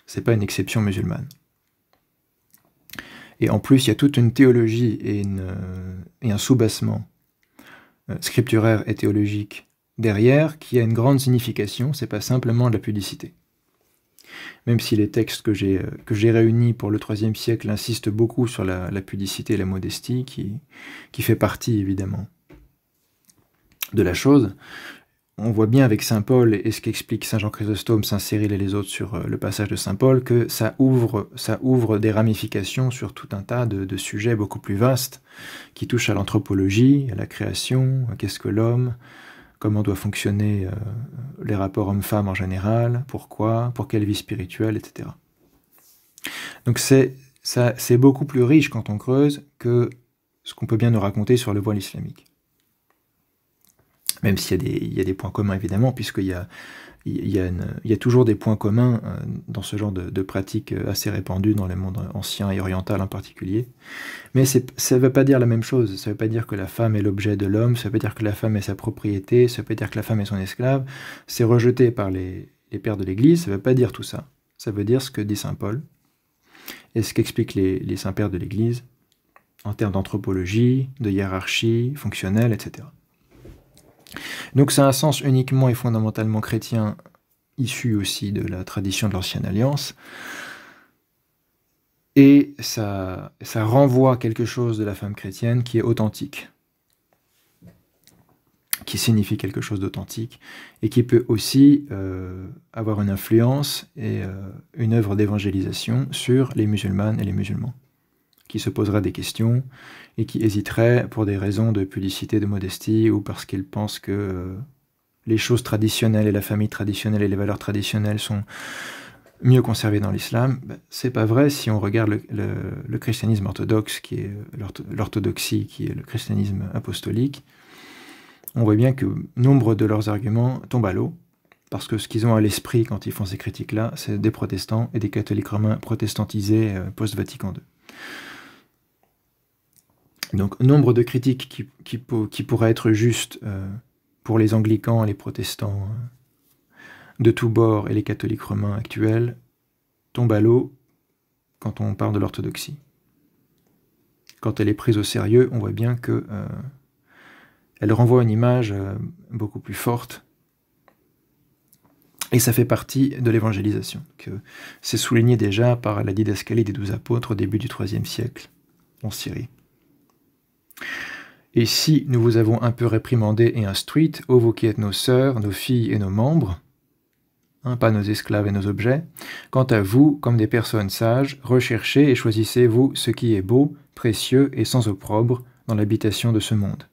c'est pas une exception musulmane. Et en plus, il y a toute une théologie et un soubassement scripturaire et théologique derrière qui a une grande signification, c'est pas simplement de la pudicité. Même si les textes que j'ai réunis pour le IIIe siècle insistent beaucoup sur la pudicité et la modestie, qui fait partie évidemment de la chose, on voit bien avec saint Paul et ce qu'explique saint Jean Chrysostome, saint Cyril et les autres sur le passage de saint Paul, que ça ouvre des ramifications sur tout un tas de sujets beaucoup plus vastes, qui touchent à l'anthropologie, à la création, à qu'est-ce que l'homme, comment doivent fonctionner les rapports hommes-femmes en général, pourquoi, pour quelle vie spirituelle, etc. Donc c'est beaucoup plus riche quand on creuse que ce qu'on peut bien nous raconter sur le voile islamique. Même s'il y a des points communs, évidemment, puisqu'il y a, il y a toujours des points communs dans ce genre de pratiques assez répandues dans le monde ancien et oriental en particulier. Mais ça ne veut pas dire la même chose. Ça ne veut pas dire que la femme est l'objet de l'homme, ça ne veut pas dire que la femme est sa propriété, ça ne veut pas dire que la femme est son esclave. C'est rejeté par les pères de l'Église, ça ne veut pas dire tout ça. Ça veut dire ce que dit saint Paul et ce qu'expliquent les saints pères de l'Église en termes d'anthropologie, de hiérarchie fonctionnelle, etc. Donc ça a un sens uniquement et fondamentalement chrétien, issu aussi de la tradition de l'Ancienne Alliance, et ça renvoie quelque chose de la femme chrétienne qui est authentique, qui signifie quelque chose d'authentique, et qui peut aussi avoir une influence et une œuvre d'évangélisation sur les musulmanes et les musulmans, qui se poseraient des questions et qui hésiteraient pour des raisons de pudicité, de modestie, ou parce qu'ils pensent que les choses traditionnelles et la famille traditionnelle et les valeurs traditionnelles sont mieux conservées dans l'islam. C'est pas vrai si on regarde le christianisme orthodoxe, qui est l'orthodoxie, qui est le christianisme apostolique. On voit bien que nombre de leurs arguments tombent à l'eau, parce que ce qu'ils ont à l'esprit quand ils font ces critiques-là, c'est des protestants et des catholiques romains protestantisés post-Vatican II. Donc, nombre de critiques qui pourraient être justes pour les anglicans, les protestants de tous bords et les catholiques romains actuels tombent à l'eau quand on parle de l'orthodoxie. Quand elle est prise au sérieux, on voit bien que elle renvoie une image beaucoup plus forte, et ça fait partie de l'évangélisation. C'est souligné déjà par la didascalie des 12 apôtres au début du IIIe siècle en Syrie. Et si nous vous avons un peu réprimandé et instruite, ô vous qui êtes nos sœurs, nos filles et nos membres, pas nos esclaves et nos objets, quant à vous, comme des personnes sages, recherchez et choisissez-vous ce qui est beau, précieux et sans opprobre dans l'habitation de ce monde.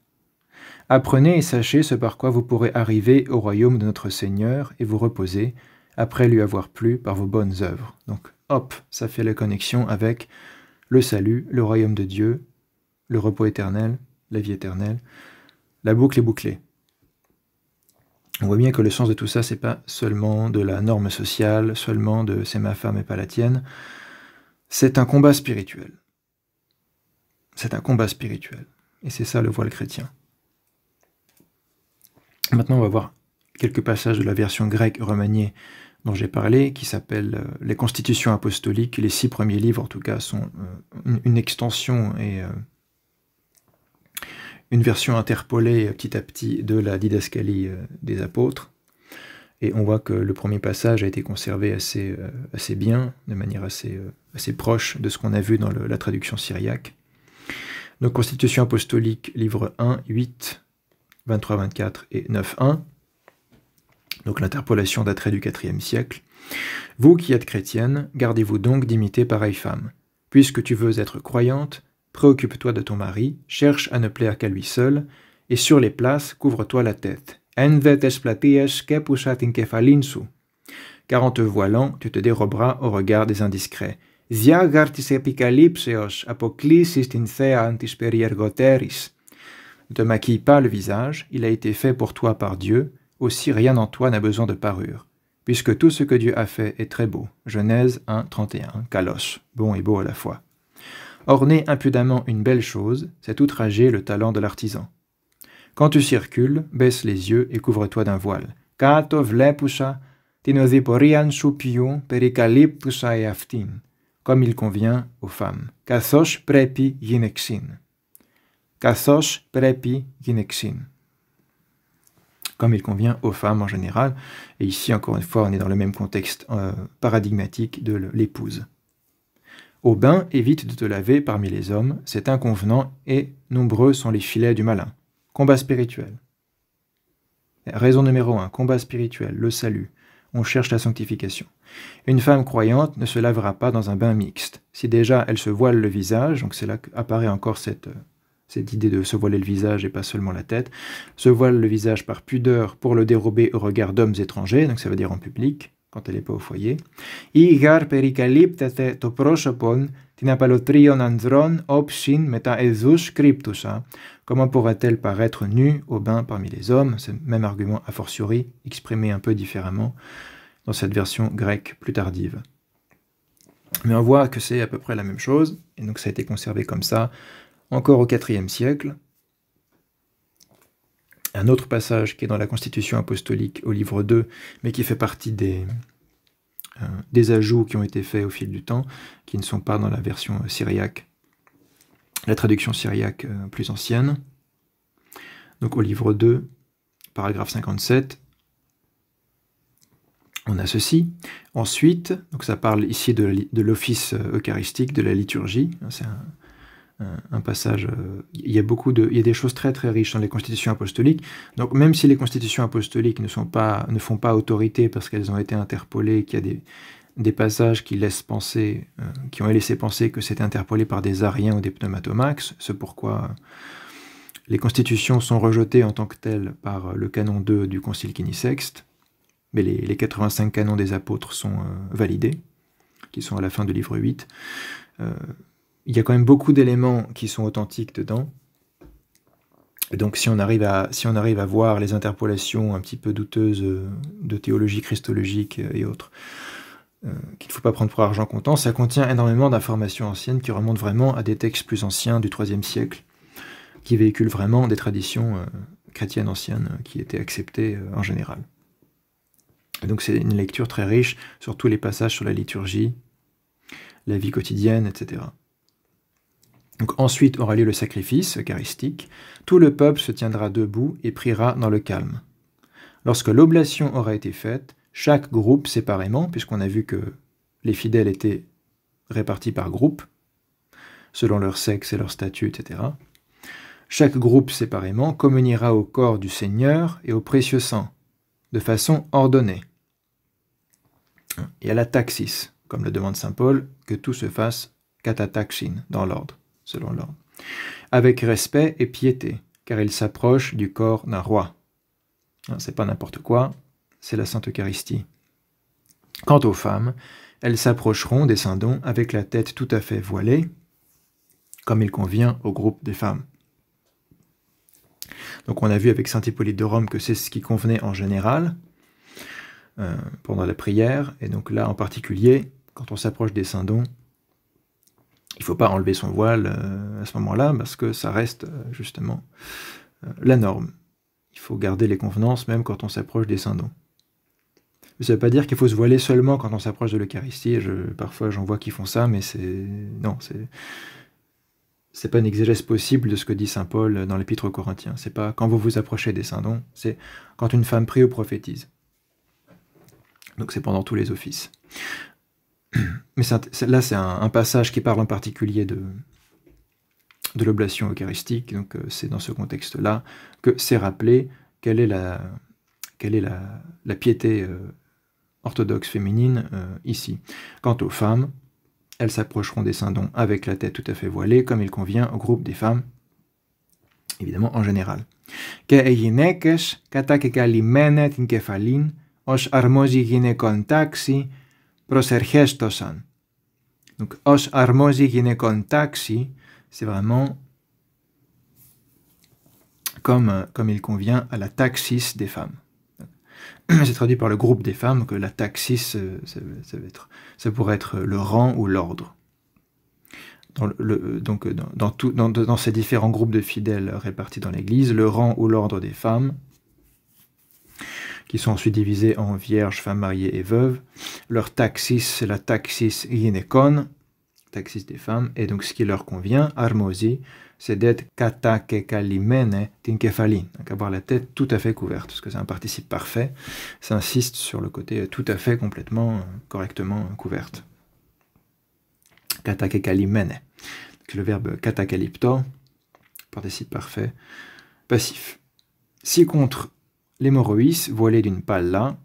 Apprenez et sachez ce par quoi vous pourrez arriver au royaume de notre Seigneur et vous reposer, après lui avoir plu par vos bonnes œuvres. Donc, hop, ça fait la connexion avec le salut, le royaume de Dieu, le repos éternel, la vie éternelle. La boucle est bouclée. On voit bien que le sens de tout ça, c'est pas seulement de la norme sociale, seulement de c'est ma femme et pas la tienne. C'est un combat spirituel. C'est un combat spirituel. Et c'est ça le voile chrétien. Maintenant, on va voir quelques passages de la version grecque remaniée dont j'ai parlé, qui s'appelle les Constitutions apostoliques. Les 6 premiers livres, en tout cas, sont une extension et une version interpolée petit à petit de la didascalie des apôtres. Et on voit que le premier passage a été conservé assez bien, de manière assez proche de ce qu'on a vu dans la traduction syriaque. Donc, Constitution apostolique, livre 1, 8, 23, 24 et 9, 1. Donc, l'interpolation daterait du IVe siècle. Vous qui êtes chrétienne, gardez-vous donc d'imiter pareille femme. Puisque tu veux être croyante, préoccupe-toi de ton mari, cherche à ne plaire qu'à lui seul, et sur les places, couvre-toi la tête. Car en te voilant, tu te déroberas au regard des indiscrets. Ne te maquille pas le visage, il a été fait pour toi par Dieu, aussi rien en toi n'a besoin de parure. Puisque tout ce que Dieu a fait est très beau. Genèse 1, 31, Kalos, bon et beau à la fois. Orner impudemment une belle chose, c'est outrager le talent de l'artisan. Quand tu circules, baisse les yeux et couvre-toi d'un voile. Kato vlepusa, tinodiporian soupion perikaliptusa et aftin, comme il convient aux femmes. Kathos prepi ginexin. Kathos prepi ginexin. Comme il convient aux femmes en général. Et ici, encore une fois, on est dans le même contexte paradigmatique de l'épouse. Au bain, évite de te laver parmi les hommes, c'est inconvenant et nombreux sont les filets du malin. Combat spirituel. Raison numéro 1, combat spirituel, le salut. On cherche la sanctification. Une femme croyante ne se lavera pas dans un bain mixte. Si déjà elle se voile le visage, donc c'est là qu'apparaît encore cette idée de se voiler le visage et pas seulement la tête, se voile le visage par pudeur pour le dérober au regard d'hommes étrangers, donc ça veut dire en public, quand elle n'est pas au foyer. Igar perikaliptete to prosopon tinapalotrion andron opsin meta ezus cryptusa. Comment pourra-t-elle paraître nue au bain parmi les hommes? C'est le même argument a fortiori, exprimé un peu différemment dans cette version grecque plus tardive. Mais on voit que c'est à peu près la même chose, et donc ça a été conservé comme ça, encore au IVe siècle. Un autre passage qui est dans la Constitution apostolique au livre 2, mais qui fait partie des ajouts qui ont été faits au fil du temps, qui ne sont pas dans la version syriaque, la traduction syriaque plus ancienne. Donc au livre 2, paragraphe 57, on a ceci. Ensuite, donc ça parle ici de l'office eucharistique, de la liturgie. C'est un passage, il y a des choses très très riches dans les constitutions apostoliques. Donc même si les constitutions apostoliques ne font pas autorité parce qu'elles ont été interpolées, qu'il y a des passages qui laissent penser, qui ont laissé penser que c'était interpolé par des ariens ou des pneumatomaques, c'est pourquoi les constitutions sont rejetées en tant que telles par le canon 2 du Concile Quinisexte, mais les 85 canons des apôtres sont validés, qui sont à la fin du livre 8. Il y a quand même beaucoup d'éléments qui sont authentiques dedans. Et donc si on arrive à voir les interpolations un petit peu douteuses de théologie christologique et autres, qu'il ne faut pas prendre pour argent comptant, ça contient énormément d'informations anciennes qui remontent vraiment à des textes plus anciens du IIIe siècle, qui véhiculent vraiment des traditions chrétiennes anciennes qui étaient acceptées en général. Et donc c'est une lecture très riche sur tous les passages sur la liturgie, la vie quotidienne, etc. Donc ensuite aura lieu le sacrifice eucharistique. Tout le peuple se tiendra debout et priera dans le calme. Lorsque l'oblation aura été faite, chaque groupe séparément, puisqu'on a vu que les fidèles étaient répartis par groupe, selon leur sexe et leur statut, etc. Chaque groupe séparément communiera au corps du Seigneur et au précieux sang, de façon ordonnée. Et à la taxis, comme le demande saint Paul, que tout se fasse katataxin, dans l'ordre, selon l'ordre, avec respect et piété, car il s'approche du corps d'un roi. C'est pas n'importe quoi, c'est la Sainte Eucharistie. Quant aux femmes, elles s'approcheront des saints-dons avec la tête tout à fait voilée, comme il convient au groupe des femmes. Donc on a vu avec saint Hippolyte de Rome que c'est ce qui convenait en général pendant la prière, et donc là en particulier, quand on s'approche des saints-dons, il ne faut pas enlever son voile à ce moment-là, parce que ça reste justement la norme. Il faut garder les convenances même quand on s'approche des saints-dons. Ça ne veut pas dire qu'il faut se voiler seulement quand on s'approche de l'Eucharistie. Parfois j'en vois qui font ça, mais c'est pas une exégèse possible de ce que dit saint Paul dans l'Épître aux Corinthiens. C'est pas quand vous vous approchez des saints-dons, c'est quand une femme prie ou prophétise. Donc c'est pendant tous les offices. Mais là c'est un passage qui parle en particulier de l'oblation eucharistique, donc c'est dans ce contexte-là que c'est rappelé quelle est la piété orthodoxe féminine ici. Quant aux femmes, elles s'approcheront des saints-dons avec la tête tout à fait voilée, comme il convient au groupe des femmes, évidemment en général. Και οι γυναίκες κατακεκαλυμμένε την κεφαλήν, ως αρμόζει γυναικών τάξη, προσερχέστοσαν. Donc, ως αρμόζει γυναικών τάξη, c'est vraiment comme il convient à la taxis des femmes. C'est traduit par le groupe des femmes, que la taxis, ça pourrait être le rang ou l'ordre. Dans ces différents groupes de fidèles répartis dans l'Église, le rang ou l'ordre des femmes, qui sont ensuite divisés en vierges, femmes mariées et veuves. Leur taxis, c'est la taxis gynekon, taxis des femmes, et donc ce qui leur convient, armosi, c'est d'être katakekalimene tinkefalin, donc avoir la tête tout à fait couverte, parce que c'est un participe parfait, ça insiste sur le côté tout à fait, complètement, correctement couverte. Katakekalimene, le verbe katakalipto, participe parfait, passif. Si contre l'hémorrhoïs, voilé d'une palla,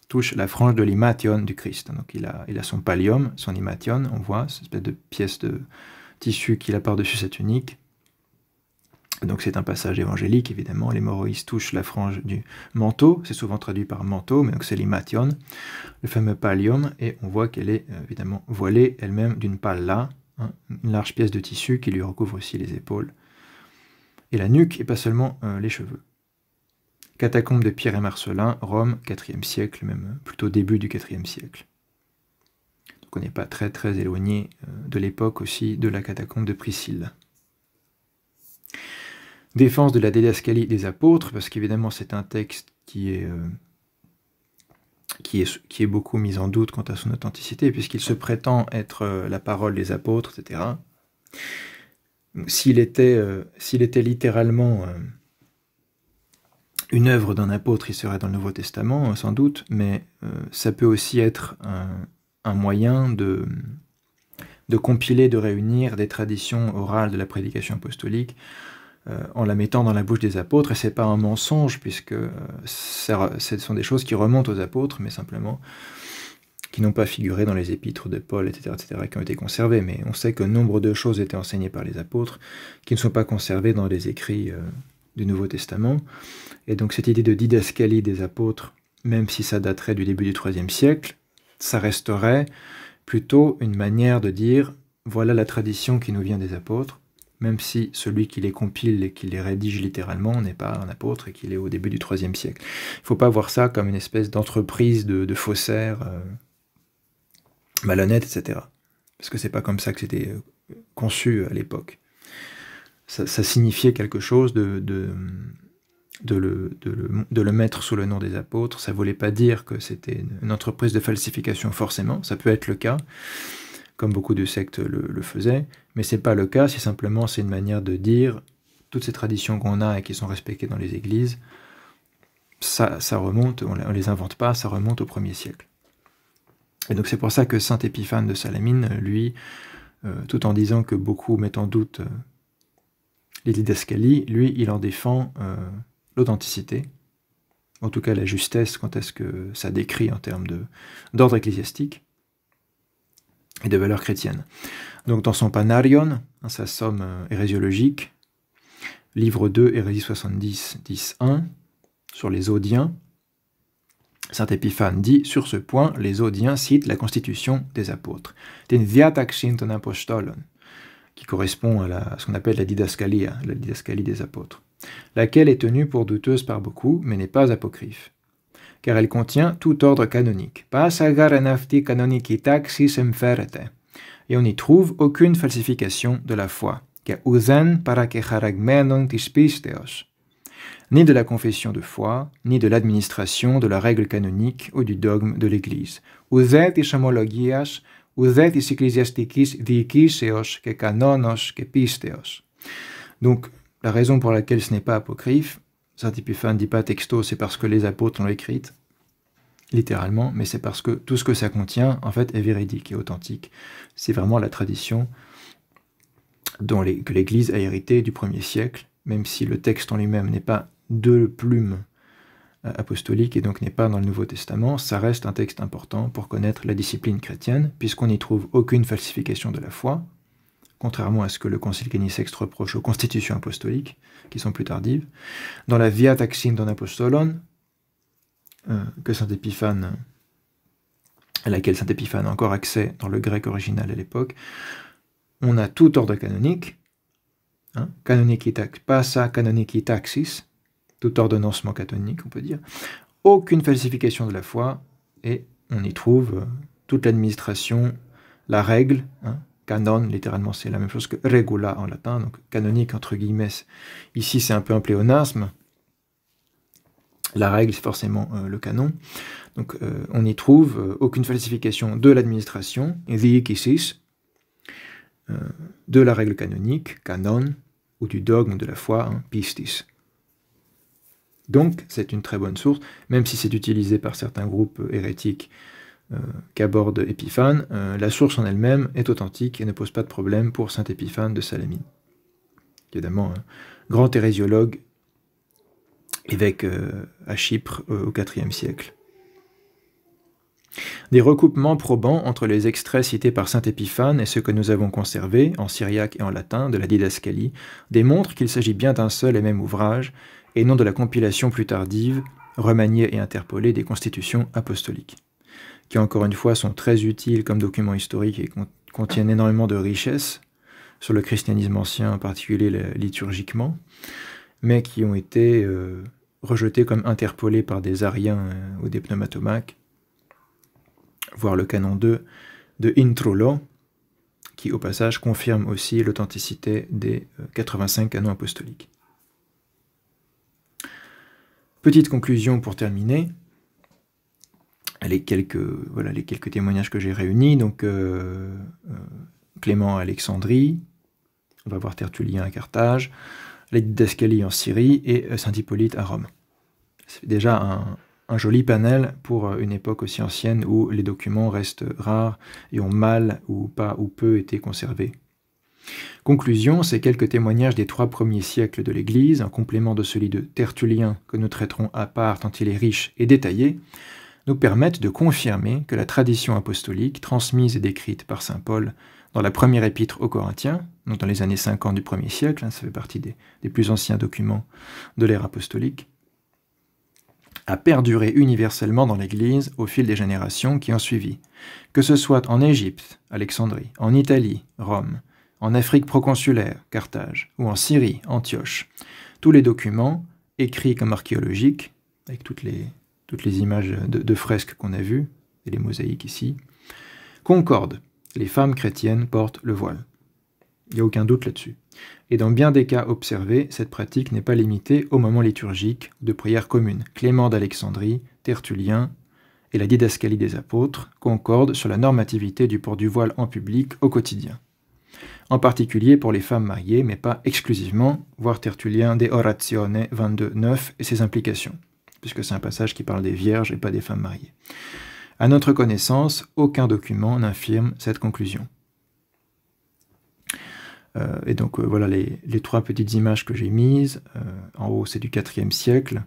touche la frange de l'imation du Christ. Donc il a son pallium, son imation, on voit, cette espèce de pièce de tissu qu'il a par-dessus sa tunique. Donc c'est un passage évangélique, évidemment, l'hémorroïs touche la frange du manteau, c'est souvent traduit par manteau, mais donc c'est l'imation, le fameux pallium, et on voit qu'elle est évidemment voilée elle-même d'une palla, hein, une large pièce de tissu qui lui recouvre aussi les épaules et la nuque, et pas seulement les cheveux. Catacombes de Pierre et Marcelin, Rome, 4e siècle, même plutôt début du 4e siècle. Donc on n'est pas très très éloigné de l'époque aussi de la catacombe de Priscille. Défense de la didascalie des apôtres, parce qu'évidemment c'est un texte qui est beaucoup mis en doute quant à son authenticité, puisqu'il se prétend être la parole des apôtres, etc. S'il était littéralement une œuvre d'un apôtre, il serait dans le Nouveau Testament, sans doute, mais ça peut aussi être un moyen de compiler, de réunir des traditions orales de la prédication apostolique en la mettant dans la bouche des apôtres, et c'est pas un mensonge, puisque ce sont des choses qui remontent aux apôtres, mais simplement qui n'ont pas figuré dans les épîtres de Paul, etc., qui ont été conservées, mais on sait que nombre de choses étaient enseignées par les apôtres, qui ne sont pas conservées dans les écrits du Nouveau Testament, et donc cette idée de didascalie des apôtres, même si ça daterait du début du IIIe siècle, ça resterait plutôt une manière de dire, voilà la tradition qui nous vient des apôtres, même si celui qui les compile et qui les rédige littéralement n'est pas un apôtre et qu'il est au début du IIIe siècle. Il ne faut pas voir ça comme une espèce d'entreprise de faussaires malhonnêtes, etc. Parce que c'est pas comme ça que c'était conçu à l'époque. Ça signifiait quelque chose de le mettre sous le nom des apôtres. Ça ne voulait pas dire que c'était une entreprise de falsification forcément, ça peut être le cas, comme beaucoup de sectes le faisaient, mais c'est pas le cas, si simplement c'est une manière de dire toutes ces traditions qu'on a et qui sont respectées dans les églises, ça remonte, on les invente pas, ça remonte au 1er siècle. Et donc c'est pour ça que saint Épiphane de Salamine, lui, tout en disant que beaucoup mettent en doute les didascalies, lui, il en défend l'authenticité, en tout cas la justesse quant à ce que ça décrit en termes d'ordre ecclésiastique et de valeurs chrétiennes. Donc dans son Panarion, sa somme hérésiologique, livre 2, Hérésie 70, 10.1, sur les Audiens, saint Épiphane dit, sur ce point, les Audiens citent la constitution des apôtres, den diataxinton apostolon, qui correspond à ce qu'on appelle la didascalie des apôtres, laquelle est tenue pour douteuse par beaucoup, mais n'est pas apocryphe, car elle contient tout ordre canonique. Et on n'y trouve aucune falsification de la foi, ni de la confession de foi, ni de l'administration de la règle canonique ou du dogme de l'Église. Donc, la raison pour laquelle ce n'est pas apocryphe, saint Épiphane ne dit pas texto, c'est parce que les apôtres l'ont écrite, littéralement, mais c'est parce que tout ce que ça contient, en fait, est véridique et authentique. C'est vraiment la tradition que l'Église a héritée du 1er siècle, même si le texte en lui-même n'est pas de plume apostolique et donc n'est pas dans le Nouveau Testament, ça reste un texte important pour connaître la discipline chrétienne, puisqu'on n'y trouve aucune falsification de la foi, contrairement à ce que le Concile Génisexte reproche aux constitutions apostoliques, qui sont plus tardives. Dans la Via Taxin Apostolon, que saint Épiphane, à laquelle saint Épiphane a encore accès dans le grec original à l'époque, on a tout ordre canonique, passa canonicitaxis, tout ordonnancement canonique, on peut dire, aucune falsification de la foi, et on y trouve toute l'administration, la règle, canon, littéralement c'est la même chose que regula en latin, donc canonique entre guillemets, ici c'est un peu un pléonasme, la règle c'est forcément le canon, donc on n'y trouve aucune falsification de l'administration, diikisis, de la règle canonique, canon, ou du dogme de la foi, pistis. Donc, c'est une très bonne source, même si c'est utilisé par certains groupes hérétiques qu'aborde Épiphane, la source en elle-même est authentique et ne pose pas de problème pour saint Épiphane de Salamine. Évidemment, un grand hérésiologue, évêque à Chypre au IVe siècle. Des recoupements probants entre les extraits cités par saint Épiphane et ceux que nous avons conservés, en syriaque et en latin, de la didascalie, démontrent qu'il s'agit bien d'un seul et même ouvrage, et non de la compilation plus tardive, remaniée et interpolée des constitutions apostoliques, qui encore une fois sont très utiles comme documents historiques et contiennent énormément de richesses sur le christianisme ancien, en particulier liturgiquement, mais qui ont été rejetés comme interpolés par des ariens ou des pneumatomaques, voire le canon 2 de Introlo, qui au passage confirme aussi l'authenticité des 85 canons apostoliques. Petite conclusion pour terminer, les quelques témoignages que j'ai réunis, donc Clément à Alexandrie, on va voir Tertullien à Carthage, la didascalie en Syrie et saint Hippolyte à Rome. C'est déjà un joli panel pour une époque aussi ancienne où les documents restent rares et ont mal ou pas ou peu été conservés. Conclusion, ces quelques témoignages des 3 premiers siècles de l'Église, en complément de celui de Tertullien que nous traiterons à part tant il est riche et détaillé, nous permettent de confirmer que la tradition apostolique, transmise et décrite par saint Paul dans la première épître aux Corinthiens, donc dans les années 50 du 1er siècle, ça fait partie des plus anciens documents de l'ère apostolique, a perduré universellement dans l'Église au fil des générations qui ont suivi, que ce soit en Égypte, Alexandrie, en Italie, Rome, en Afrique proconsulaire, Carthage, ou en Syrie, Antioche. Tous les documents, écrits comme archéologiques, avec toutes les images de fresques qu'on a vues, et les mosaïques ici, concordent. Les femmes chrétiennes portent le voile. Il n'y a aucun doute là-dessus. Et dans bien des cas observés, cette pratique n'est pas limitée au moment liturgique de prière commune. Clément d'Alexandrie, Tertullien et la didascalie des apôtres concordent sur la normativité du port du voile en public au quotidien. En particulier pour les femmes mariées, mais pas exclusivement, voir Tertullien De Oratione 22.9 et ses implications, puisque c'est un passage qui parle des vierges et pas des femmes mariées. À notre connaissance, aucun document n'infirme cette conclusion. Et donc voilà les 3 petites images que j'ai mises. En haut, c'est du IVe siècle.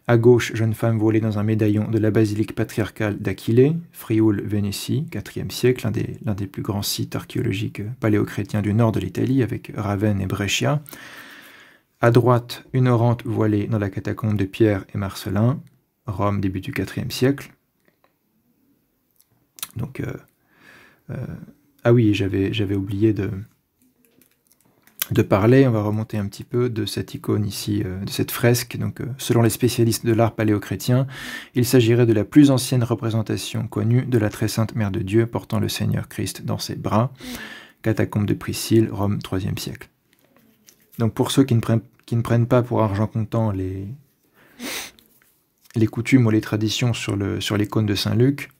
À gauche, jeune femme voilée dans un médaillon de la basilique patriarcale d'Aquilée, Frioul, Vénétie, IVe siècle, l'un des plus grands sites archéologiques paléochrétiens du nord de l'Italie, avec Ravenne et Brescia. À droite, une orante voilée dans la catacombe de Pierre et Marcellin, Rome, début du IVe siècle. Donc, ah oui, j'avais oublié de parler, on va remonter un petit peu de cette icône ici, de cette fresque. Donc, selon les spécialistes de l'art paléochrétien, il s'agirait de la plus ancienne représentation connue de la très sainte Mère de Dieu portant le Seigneur Christ dans ses bras, catacombe de Priscille, Rome, IIIe siècle. Donc pour ceux qui ne prennent pas pour argent comptant les coutumes ou les traditions sur l'icône de Saint Luc,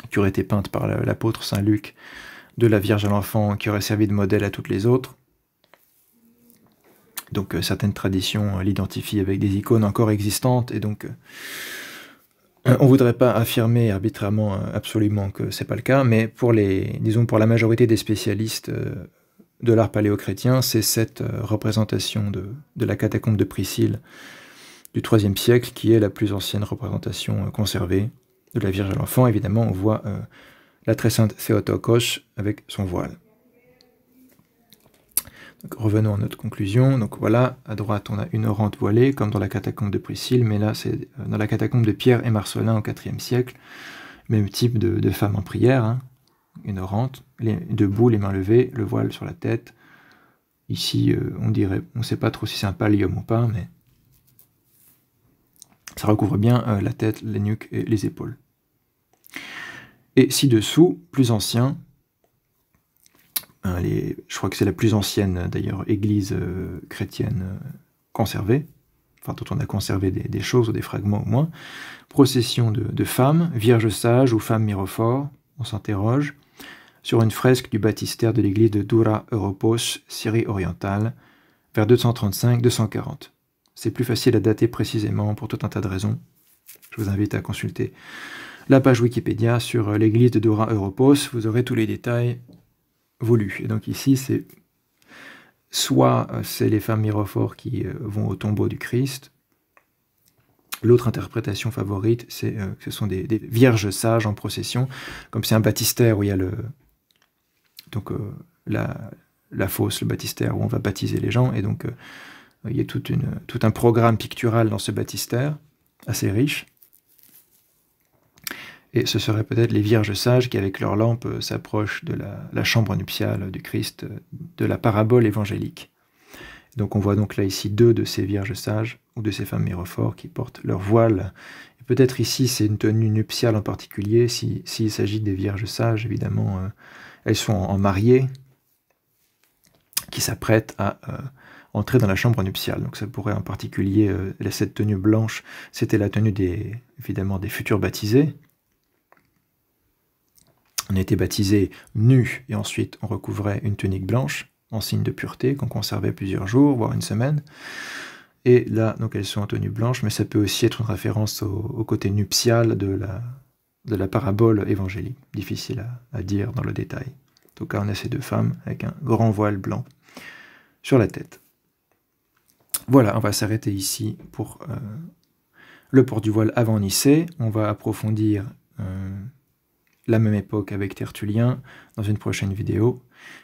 qui aurait été peinte par l'apôtre Saint Luc, de la Vierge à l'enfant, qui aurait servi de modèle à toutes les autres. Donc certaines traditions l'identifient avec des icônes encore existantes, et donc on ne voudrait pas affirmer arbitrairement absolument que c'est pas le cas, mais pour la majorité des spécialistes de l'art paléochrétien, c'est cette représentation de la catacombe de Priscille du IIIe siècle qui est la plus ancienne représentation conservée de la Vierge à l'enfant. Évidemment, on voit la très sainte Théotokos avec son voile. Donc, revenons à notre conclusion. Donc voilà, à droite, on a une orante voilée, comme dans la catacombe de Priscille, mais là, c'est dans la catacombe de Pierre et Marcellin au IVe siècle. Même type de femme en prière, hein, une orante, debout, les mains levées, le voile sur la tête. Ici, on ne sait pas trop si c'est un pallium ou pas, mais ça recouvre bien la tête, les nuques et les épaules. Et ci-dessous, plus ancien, je crois que c'est la plus ancienne d'ailleurs église chrétienne conservée, enfin dont on a conservé des choses ou des fragments au moins, procession de femmes, vierges sages ou femmes mirophores, on s'interroge, sur une fresque du baptistère de l'église de Dura Europos, Syrie orientale, vers 235-240. C'est plus facile à dater précisément pour tout un tas de raisons. Je vous invite à consulter la page Wikipédia sur l'église de Dura Europos, vous aurez tous les détails voulus. Et donc ici, c'est soit c'est les femmes mirophores qui vont au tombeau du Christ, L'autre interprétation favorite, c'est que ce sont des vierges sages en procession, comme c'est un baptistère où il y a la fosse, le baptistère où on va baptiser les gens, et donc il y a tout un programme pictural dans ce baptistère, assez riche. Et ce seraient peut-être les vierges sages qui, avec leurs lampes, s'approchent de la chambre nuptiale du Christ, de la parabole évangélique. Donc on voit donc là ici 2 de ces vierges sages, ou de ces femmes mérophores qui portent leur voile. Et peut-être ici c'est une tenue nuptiale en particulier, s'il s'agit des vierges sages, évidemment, elles sont en mariée, qui s'apprêtent à entrer dans la chambre nuptiale. Donc ça pourrait en particulier, cette tenue blanche, c'était la tenue évidemment des futurs baptisés. On était baptisé nu, et ensuite on recouvrait une tunique blanche, en signe de pureté, qu'on conservait plusieurs jours, voire une semaine. Et là, donc elles sont en tenue blanche, mais ça peut aussi être une référence au côté nuptial de la parabole évangélique. Difficile à dire dans le détail. En tout cas, on a ces 2 femmes avec un grand voile blanc sur la tête. Voilà, on va s'arrêter ici pour le port du voile avant Nicée. On va approfondir la même époque avec Tertullien dans une prochaine vidéo.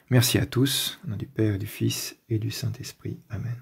Merci à tous, au nom du Père, du Fils et du Saint-Esprit. Amen.